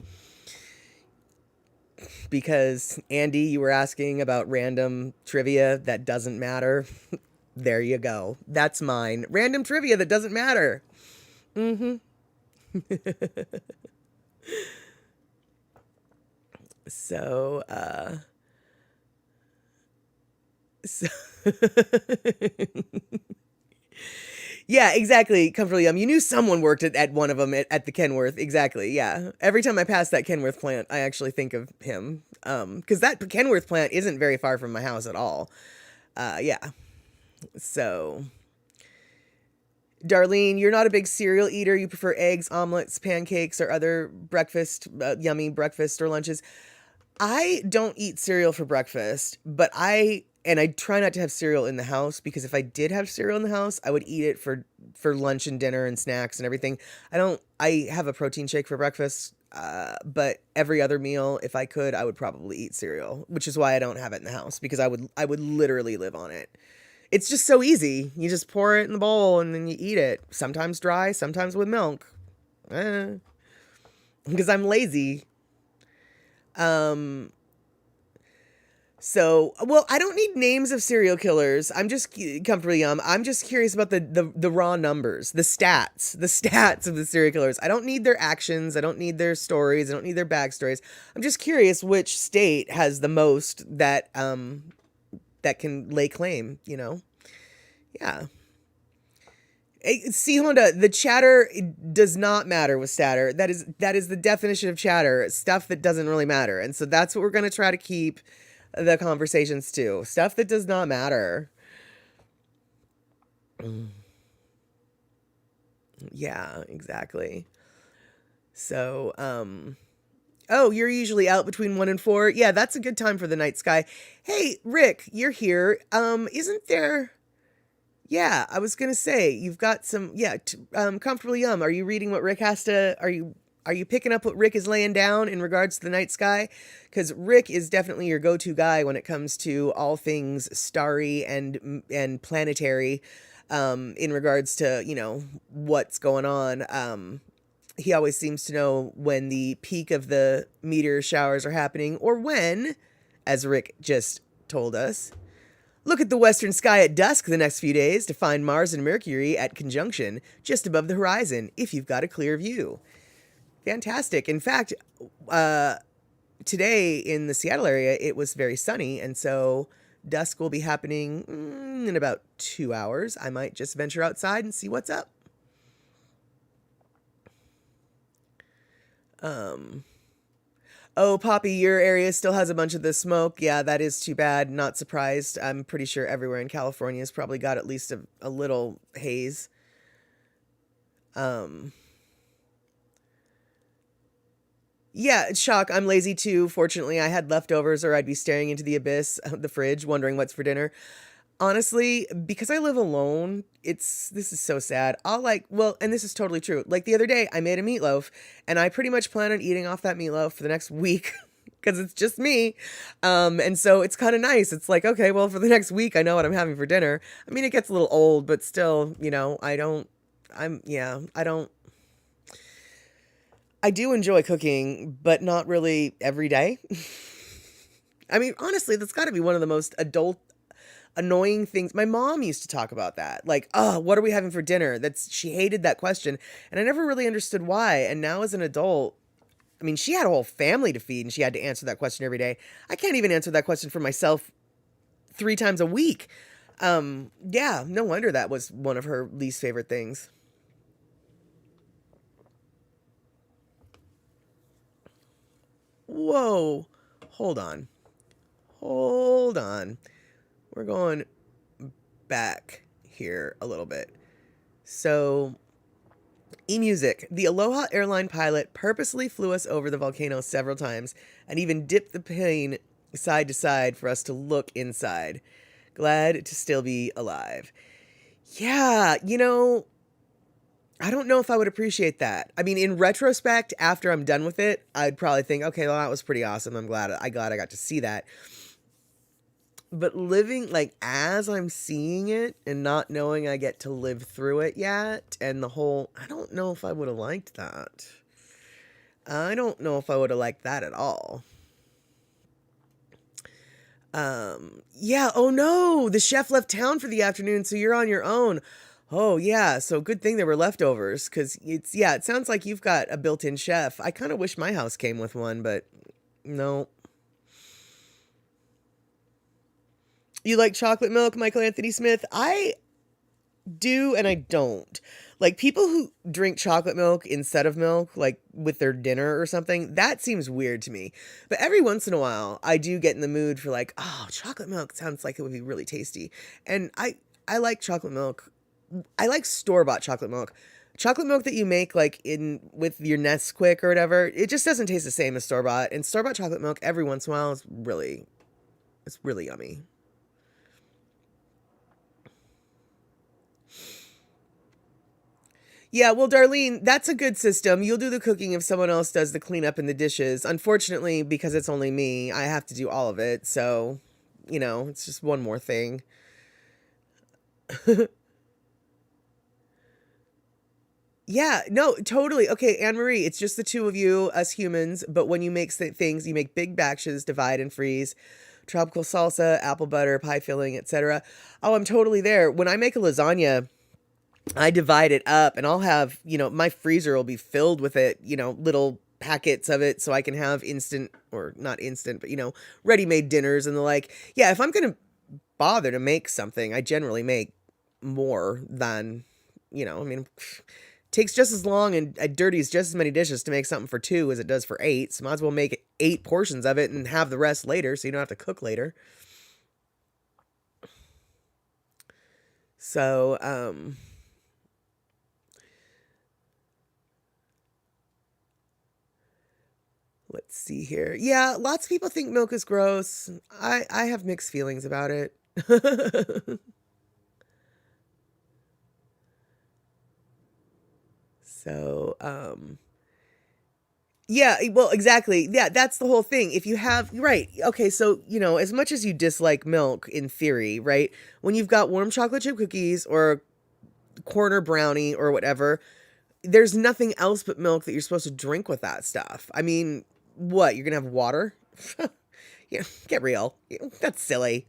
Because Andy, you were asking about random trivia that doesn't matter. There you go. That's mine. Random trivia that doesn't matter. Mm-hmm. So, so yeah, exactly. Comfortably Yum. You knew someone worked at one of them at the Kenworth. Exactly. Yeah. Every time I pass that Kenworth plant, I actually think of him. Because that Kenworth plant isn't very far from my house at all. Yeah. So, Darlene, you're not a big cereal eater. You prefer eggs, omelets, pancakes, or other breakfast, yummy breakfast or lunches. I don't eat cereal for breakfast, but I try not to have cereal in the house, because if I did have cereal in the house, I would eat it for lunch and dinner and snacks and everything. I have a protein shake for breakfast, but every other meal, if I could, I would probably eat cereal, which is why I don't have it in the house, because I would literally live on it. It's just so easy. You just pour it in the bowl and then you eat it. Sometimes dry, sometimes with milk. Because I'm lazy. So, well, I don't need names of serial killers. I'm just comfortably Yum. I'm just curious about the raw numbers, the stats of the serial killers. I don't need their actions. I don't need their stories. I don't need their backstories. I'm just curious which state has the most that can lay claim, Yeah. See, Honda, the chatter does not matter with statter. That is the definition of chatter, stuff that doesn't really matter. And so that's what we're going to try to keep the conversations to. Stuff that does not matter. Yeah, exactly. So, oh, you're usually out between 1 and 4. Yeah, that's a good time for the night sky. Hey, Rick, you're here. Isn't there... Yeah, I was gonna say you've got some. Yeah, comfortably Yum. Are you reading what Rick has to? Are you picking up what Rick is laying down in regards to the night sky? Because Rick is definitely your go-to guy when it comes to all things starry and planetary. In regards to what's going on. He always seems to know when the peak of the meteor showers are happening, or when, as Rick just told us. Look at the western sky at dusk the next few days to find Mars and Mercury at conjunction just above the horizon, if you've got a clear view. Fantastic. In fact, today in the Seattle area, it was very sunny, and so dusk will be happening in about 2 hours. I might just venture outside and see what's up. Oh, Poppy, your area still has a bunch of the smoke. Yeah, that is too bad. Not surprised. I'm pretty sure everywhere in California has probably got at least a little haze. Yeah, shock. I'm lazy too. Fortunately, I had leftovers, or I'd be staring into the abyss of the fridge, wondering what's for dinner. Honestly, because I live alone, this is so sad. And this is totally true. Like the other day, I made a meatloaf, and I pretty much plan on eating off that meatloaf for the next week because it's just me. And so it's kind of nice. It's like, okay, well, for the next week, I know what I'm having for dinner. I mean, it gets a little old, but still, I do enjoy cooking, but not really every day. I mean, honestly, that's got to be one of the most annoying things. My mom used to talk about that. Like, oh, what are we having for dinner? She hated that question. And I never really understood why. And now as an adult, I mean, she had a whole family to feed and she had to answer that question every day. I can't even answer that question for myself 3 times a week. Yeah, no wonder that was one of her least favorite things. Whoa. Hold on. We're going back here a little bit. So, eMusic. The Aloha airline pilot purposely flew us over the volcano several times and even dipped the plane side to side for us to look inside. Glad to still be alive. Yeah, I don't know if I would appreciate that. I mean, in retrospect, after I'm done with it, I'd probably think, okay, well, that was pretty awesome. I'm glad I got to see that. But living, like, as I'm seeing it and not knowing I get to live through it yet, and the whole, I don't know if I would have liked that. I don't know if I would have liked that at all. Yeah, oh no, the chef left town for the afternoon, so you're on your own. Oh yeah, so good thing there were leftovers, because it's, yeah, it sounds like you've got a built-in chef. I kind of wish my house came with one, but no. You like chocolate milk, Michael Anthony Smith? I do and I don't. Like, people who drink chocolate milk instead of milk, like with their dinner or something, that seems weird to me. But every once in a while, I do get in the mood for, like, oh, chocolate milk sounds like it would be really tasty. And I like chocolate milk. I like store-bought chocolate milk. Chocolate milk that you make, like, in with your Nesquik or whatever, it just doesn't taste the same as store-bought. And store-bought chocolate milk every once in a while is really, it's really yummy. Yeah, well, Darlene, that's a good system. You'll do the cooking if someone else does the cleanup and the dishes. Unfortunately, because it's only me, I have to do all of it. So, it's just one more thing. Yeah, no, totally. Okay, Anne Marie, it's just the two of you, us humans. But when you make things, you make big batches, divide and freeze. Tropical salsa, apple butter, pie filling, etc. Oh, I'm totally there. When I make a lasagna, I divide it up and I'll have, my freezer will be filled with it, little packets of it so I can have instant, or not instant, but, ready-made dinners and the like. Yeah, if I'm going to bother to make something, I generally make more than, I mean, takes just as long and dirties just as many dishes to make something for 2 as it does for 8. So might as well make 8 portions of it and have the rest later so you don't have to cook later. So, let's see here. Yeah, lots of people think milk is gross. I have mixed feelings about it. So, yeah, well, exactly. Yeah, that's the whole thing. If you have, right. Okay, so, as much as you dislike milk in theory, right? When you've got warm chocolate chip cookies or corner brownie or whatever, there's nothing else but milk that you're supposed to drink with that stuff. I mean, what? You're going to have water? Yeah, get real. That's silly.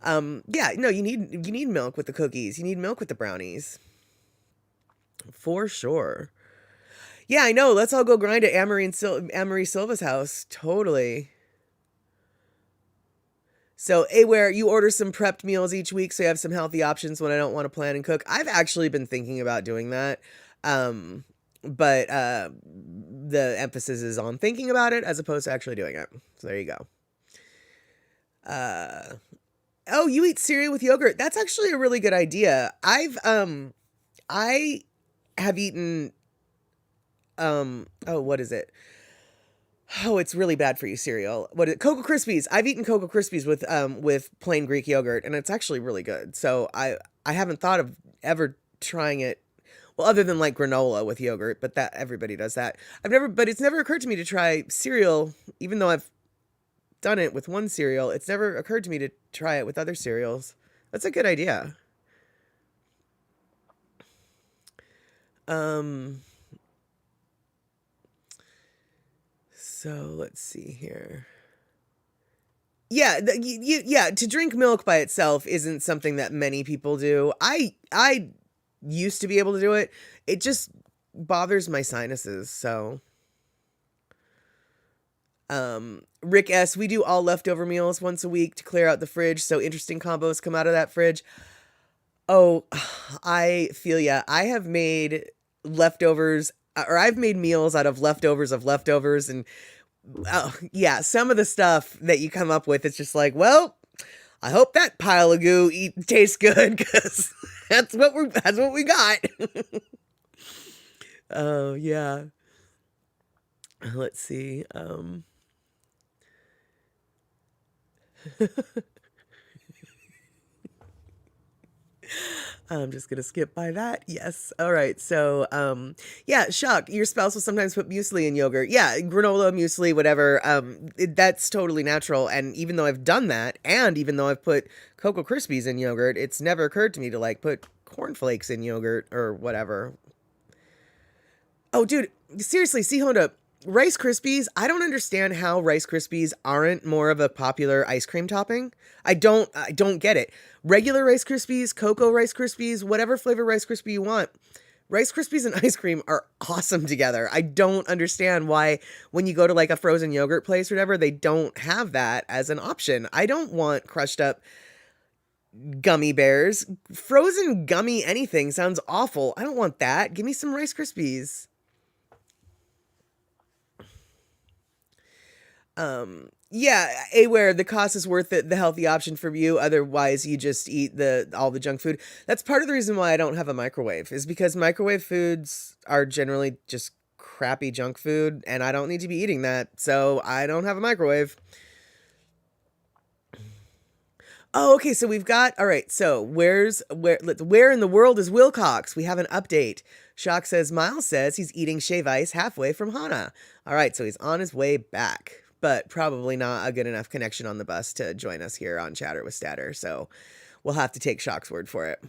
Yeah, no, you need milk with the cookies. You need milk with the brownies. For sure. Yeah, I know. Let's all go grind at Anne-Marie Silva's house. Totally. So, where you order some prepped meals each week so you have some healthy options when I don't want to plan and cook. I've actually been thinking about doing that. But the emphasis is on thinking about it as opposed to actually doing it. So there you go. Oh, you eat cereal with yogurt. That's actually a really good idea. I have eaten, oh, what is it? Oh, it's really bad for you cereal. What is it? Cocoa Krispies. I've eaten Cocoa Krispies with plain Greek yogurt, and it's actually really good. So I haven't thought of ever trying it. Well, other than like granola with yogurt, but that everybody does that. But it's never occurred to me to try cereal, even though I've done it with one cereal. It's never occurred to me to try it with other cereals. That's a good idea. Um, so let's see here. Yeah, yeah, to drink milk by itself isn't something that many people do. I used to be able to do it. It just bothers my sinuses, so Rick S, we do all leftover meals once a week to clear out the fridge, so interesting combos come out of that fridge. Oh, I feel ya. I have made leftovers, or I've made meals out of leftovers, and oh, yeah, some of the stuff that you come up with, it's just like, well, I hope that pile of goo tastes good because that's what we got. Oh yeah. Let's see. I'm just gonna skip by that. Yes. All right. So, yeah, Chuck, your spouse will sometimes put muesli in yogurt. Yeah, granola, muesli, whatever. That's totally natural. And even though I've done that, and even though I've put Cocoa Krispies in yogurt, it's never occurred to me to like put cornflakes in yogurt or whatever. Oh, dude, seriously, see Honda. Rice Krispies, I don't understand how Rice Krispies aren't more of a popular ice cream topping. I don't get it. Regular Rice Krispies, Cocoa Rice Krispies, whatever flavor Rice Krispie you want. Rice Krispies and ice cream are awesome together. I don't understand why when you go to like a frozen yogurt place or whatever, they don't have that as an option. I don't want crushed up gummy bears. Frozen gummy anything sounds awful. I don't want that. Give me some Rice Krispies. Yeah, where the cost is worth it, the healthy option for you. Otherwise, you just eat all the junk food. That's part of the reason why I don't have a microwave, is because microwave foods are generally just crappy junk food, and I don't need to be eating that. So I don't have a microwave. Oh, okay. So we've got, all right. So where in the world is Wilcox? We have an update. Shock says Miles says he's eating shave ice halfway from Hana. All right. So he's on his way back, but probably not a good enough connection on the bus to join us here on Chatter with Statter. So we'll have to take Shock's word for it.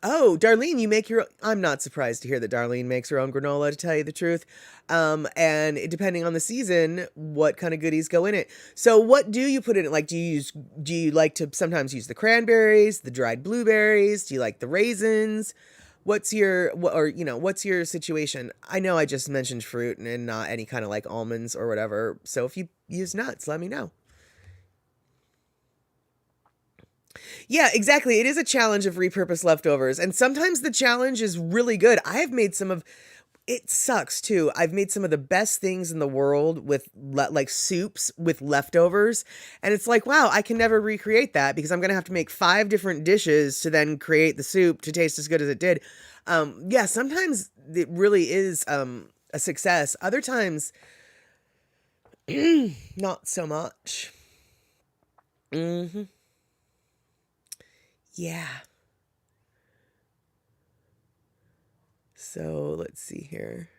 Oh, Darlene, you make your. I'm not surprised to hear that Darlene makes her own granola, to tell you the truth. And depending on the season, what kind of goodies go in it. So, what do you put in it? Like, do you like to sometimes use the cranberries, the dried blueberries? Do you like the raisins? What's your situation? I know I just mentioned fruit and not any kind of like almonds or whatever. So, if you use nuts, let me know. Yeah, exactly. It is a challenge of repurposed leftovers. And sometimes the challenge is really good. I have made some of it sucks too. I've made some of the best things in the world with like soups with leftovers. And it's like, wow, I can never recreate that because I'm going to have to make 5 different dishes to then create the soup to taste as good as it did. Yeah, sometimes it really is a success. Other times, not so much. Hmm. Yeah. So let's see here.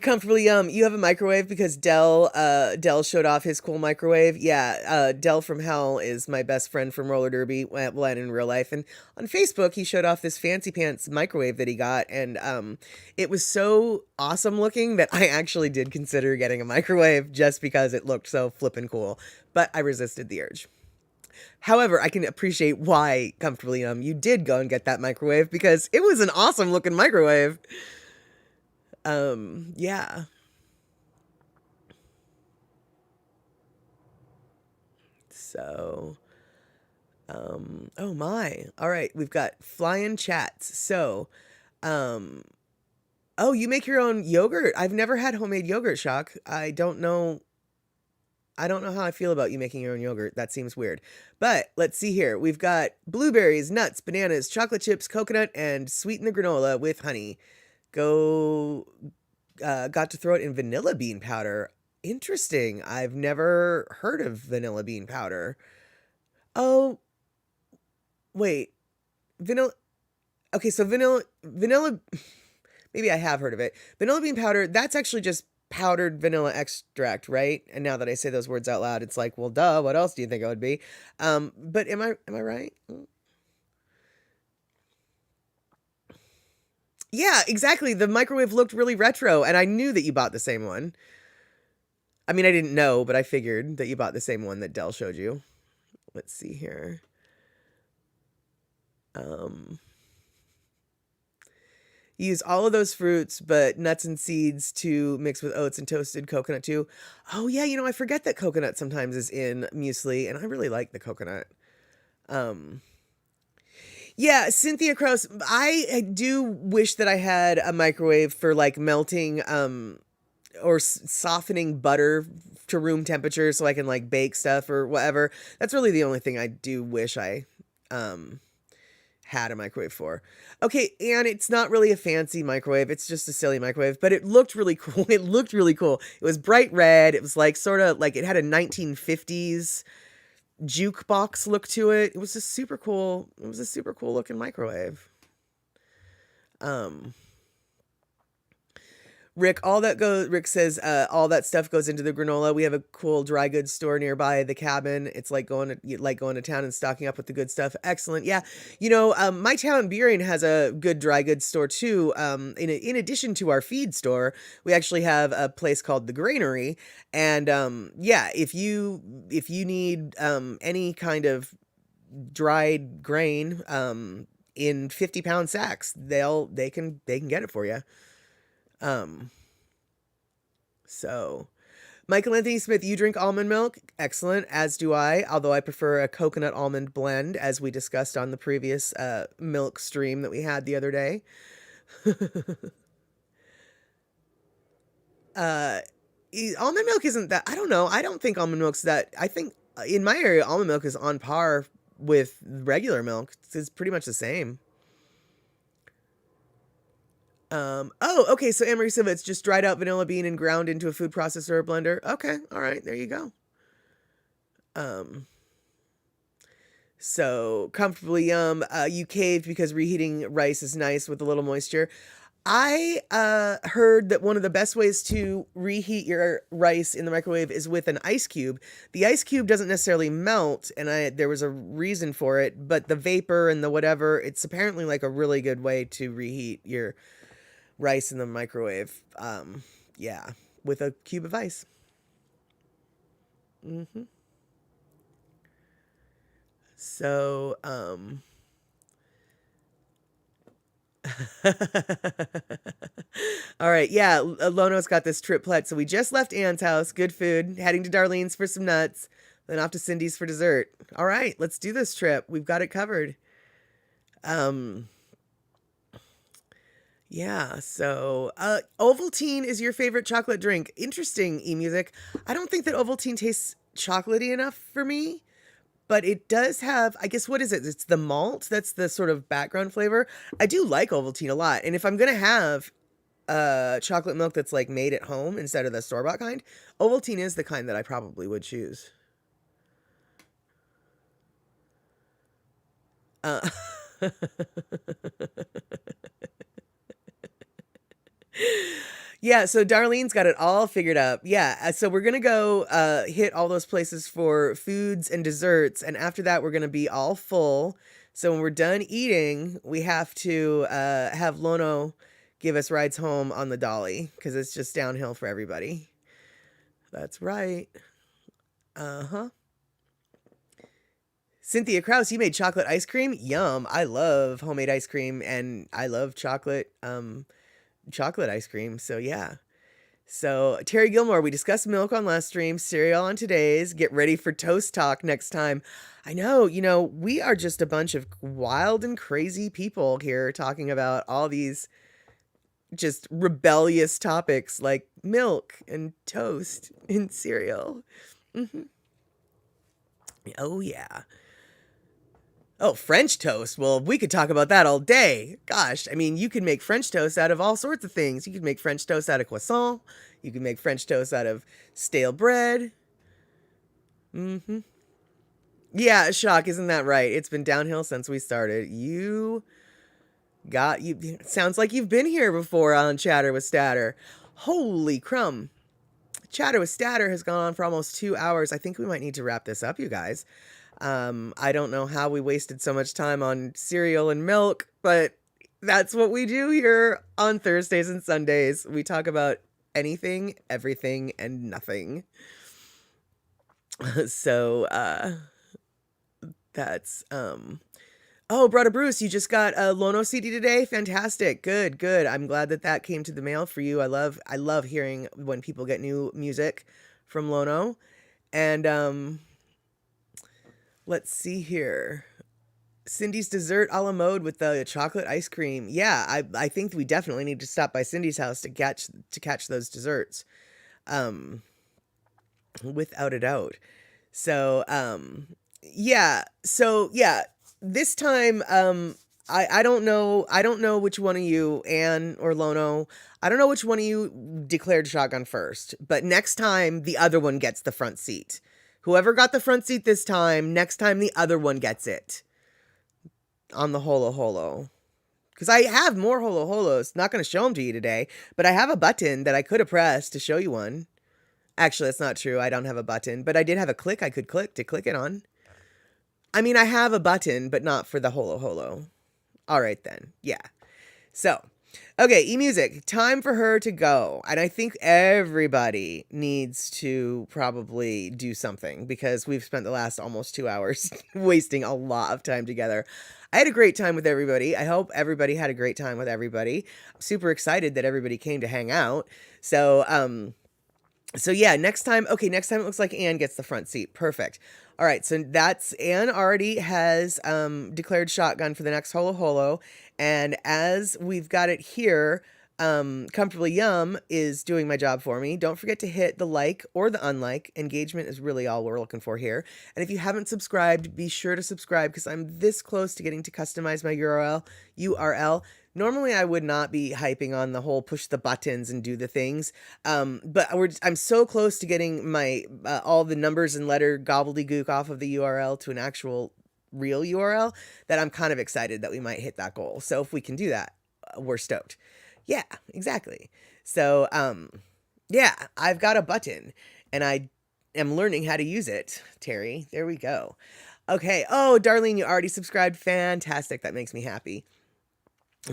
Comfortably you have a microwave because Dell showed off his cool microwave. Yeah, Dell from Hell is my best friend from roller derby, well, and in real life. And on Facebook, he showed off this fancy pants microwave that he got, and it was so awesome looking that I actually did consider getting a microwave just because it looked so flippin' cool. But I resisted the urge. However, I can appreciate why comfortably you did go and get that microwave because it was an awesome looking microwave. Yeah. So, oh my. All right, we've got flying chats. So, um, oh, you make your own yogurt. I've never had homemade yogurt, Shock. I don't know how I feel about you making your own yogurt. That seems weird. But let's see here. We've got blueberries, nuts, bananas, chocolate chips, coconut, and sweeten the granola with honey. Go, got to throw it in vanilla bean powder. Interesting. I've never heard of vanilla bean powder. Oh, wait. Vanilla. Okay, so vanilla, maybe I have heard of it. Vanilla bean powder, that's actually just powdered vanilla extract, right? And now that I say those words out loud, it's like, well, duh, what else do you think it would be? But am I right? Yeah, exactly. The microwave looked really retro, and I knew that you bought the same one. I mean, I didn't know, but I figured that you bought the same one that Dell showed you. Let's see here. Um, Use all of those fruits, but nuts and seeds to mix with oats and toasted coconut too. Oh yeah, I forget that coconut sometimes is in muesli, and I really like the coconut. Um, yeah, Cynthia Kraus. I do wish that I had a microwave for like melting or softening butter to room temperature so I can like bake stuff or whatever. That's really the only thing I do wish I um had a microwave for. Okay, and it's not really a fancy microwave. It's just a silly microwave, but it looked really cool. It looked really cool. It was bright red. It was like sort of like it had a 1950s jukebox look to it. It was a super cool. It was a super cool looking microwave. Um, Rick says, all that stuff goes into the granola. We have a cool dry goods store nearby the cabin. It's like going to town and stocking up with the good stuff. Excellent. Yeah. My town, Burien, has a good dry goods store too. In addition to our feed store, we actually have a place called the Granary. And, yeah, if you need, any kind of dried grain, in 50-pound sacks, they can get it for you. So Michael Anthony Smith, you drink almond milk? Excellent, as do I, although I prefer a coconut almond blend, as we discussed on the previous milk stream that we had the other day. Almond milk isn't that, I don't know. I don't think almond milk's that, I think in my area, almond milk is on par with regular milk. It's pretty much the same. Okay, so Anne-Marie Silva, it's just dried out vanilla bean and ground into a food processor or blender. Okay, all right, there you go. So comfortably yum. You caved because reheating rice is nice with a little moisture. I heard that one of the best ways to reheat your rice in the microwave is with an ice cube. The ice cube doesn't necessarily melt, and there was a reason for it, but the vapor and the whatever, it's apparently like a really good way to reheat your rice in the microwave. Yeah, with a cube of ice. Mm-hmm. So, all right. Yeah, Lono's got this triplet. So we just left Anne's house. Good food. Heading to Darlene's for some nuts. Then off to Cindy's for dessert. All right, let's do this trip. We've got it covered. Yeah, so Ovaltine is your favorite chocolate drink. Interesting, eMusic. I don't think that Ovaltine tastes chocolatey enough for me, but it does have, I guess, what is it? It's the malt. That's the sort of background flavor. I do like Ovaltine a lot. And if I'm going to have chocolate milk that's like made at home instead of the store-bought kind, Ovaltine is the kind that I probably would choose. Uh, Yeah, so Darlene's got it all figured out. Yeah, so we're gonna go hit all those places for foods and desserts, and after that, we're gonna be all full. So when we're done eating, we have to have Lono give us rides home on the dolly because it's just downhill for everybody. That's right. Uh huh. Cynthia Kraus, you made chocolate ice cream. Yum! I love homemade ice cream, and I love chocolate ice cream. So yeah. So Terry Gilmore, we discussed milk on last stream, cereal on today's. Get ready for toast talk next time. I know, we are just a bunch of wild and crazy people here talking about all these just rebellious topics like milk and toast and cereal. Hmm. Oh yeah. Oh, French toast. Well, we could talk about that all day. Gosh, I mean, you could make French toast out of all sorts of things. You could make French toast out of croissant. You could make French toast out of stale bread. Mm-hmm. Yeah, shock, isn't that right? It's been downhill since we started. Sounds like you've been here before on Chatter with Statter. Holy crumb. Chatter with Statter has gone on for almost 2 hours. I think we might need to wrap this up, you guys. I don't know how we wasted so much time on cereal and milk, but that's what we do here on Thursdays and Sundays. We talk about anything, everything, and nothing. So, that's, oh, Brother Bruce, you just got a Lono CD today? Fantastic. Good, good. I'm glad that came to the mail for you. I love hearing when people get new music from Lono. And, let's see here. Cindy's dessert a la mode with the chocolate ice cream. Yeah, I think we definitely need to stop by Cindy's house to catch those desserts. Without a doubt. So, yeah. So, yeah, this time I don't know which one of you, Anne or Lono, I don't know which one of you declared shotgun first, but next time the other one gets the front seat. Whoever got the front seat this time, next time the other one gets it on the holo holo. Because I have more holo holos. Not going to show them to you today, but I have a button that I could have pressed to show you one. Actually, that's not true. I don't have a button, but I did have a click I could click to click it on. I mean, I have a button, but not for the holo holo. All right, then. Yeah. So, okay, eMusic, time for her to go. And I think everybody needs to probably do something because we've spent the last almost 2 hours wasting a lot of time together. I had a great time with everybody. I hope everybody had a great time with everybody. I'm super excited that everybody came to hang out. So yeah, next time it looks like Anne gets the front seat. Perfect. All right, so that's Anne already has declared shotgun for the next holo holo, and as we've got it here, Comfortably Yum is doing my job for me. Don't forget to hit the like or the unlike. Engagement is really all we're looking for here. And if you haven't subscribed, be sure to subscribe because I'm this close to getting to customize my URL. Normally, I would not be hyping on the whole push the buttons and do the things, but I'm so close to getting my all the numbers and letter gobbledygook off of the URL to an actual real URL that I'm kind of excited that we might hit that goal. So if we can do that, we're stoked. Yeah, exactly. So yeah, I've got a button and I am learning how to use it. Terry, there we go. Okay. Oh, Darlene, you already subscribed. Fantastic. That makes me happy.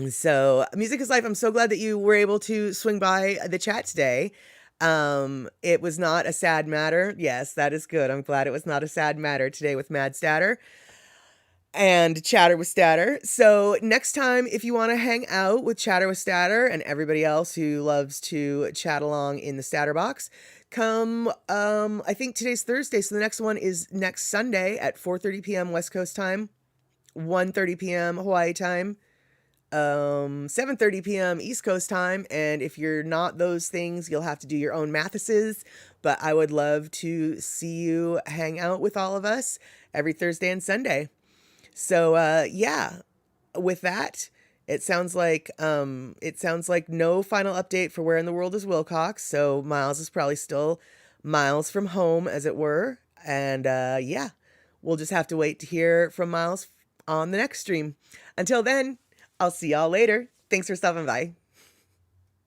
So Music is Life. I'm so glad that you were able to swing by the chat today. It was not a sad matter. Yes, that is good. I'm glad it was not a sad matter today with Mad Statter and Chatter with Statter. So next time, if you want to hang out with Chatter with Statter and everybody else who loves to chat along in the Statter box, come, I think today's Thursday. So the next one is next Sunday at 4:30 p.m. West Coast time, 1:30 p.m. Hawaii time, 7:30 p.m. East Coast time. And if you're not those things, you'll have to do your own matheses, but I would love to see you hang out with all of us every Thursday and Sunday. So, yeah, with that, it sounds like no final update for Where in the World is Wilcox. So Miles is probably still miles from home, as it were. And, yeah, we'll just have to wait to hear from Miles on the next stream. Until then, I'll see y'all later. Thanks for stopping by.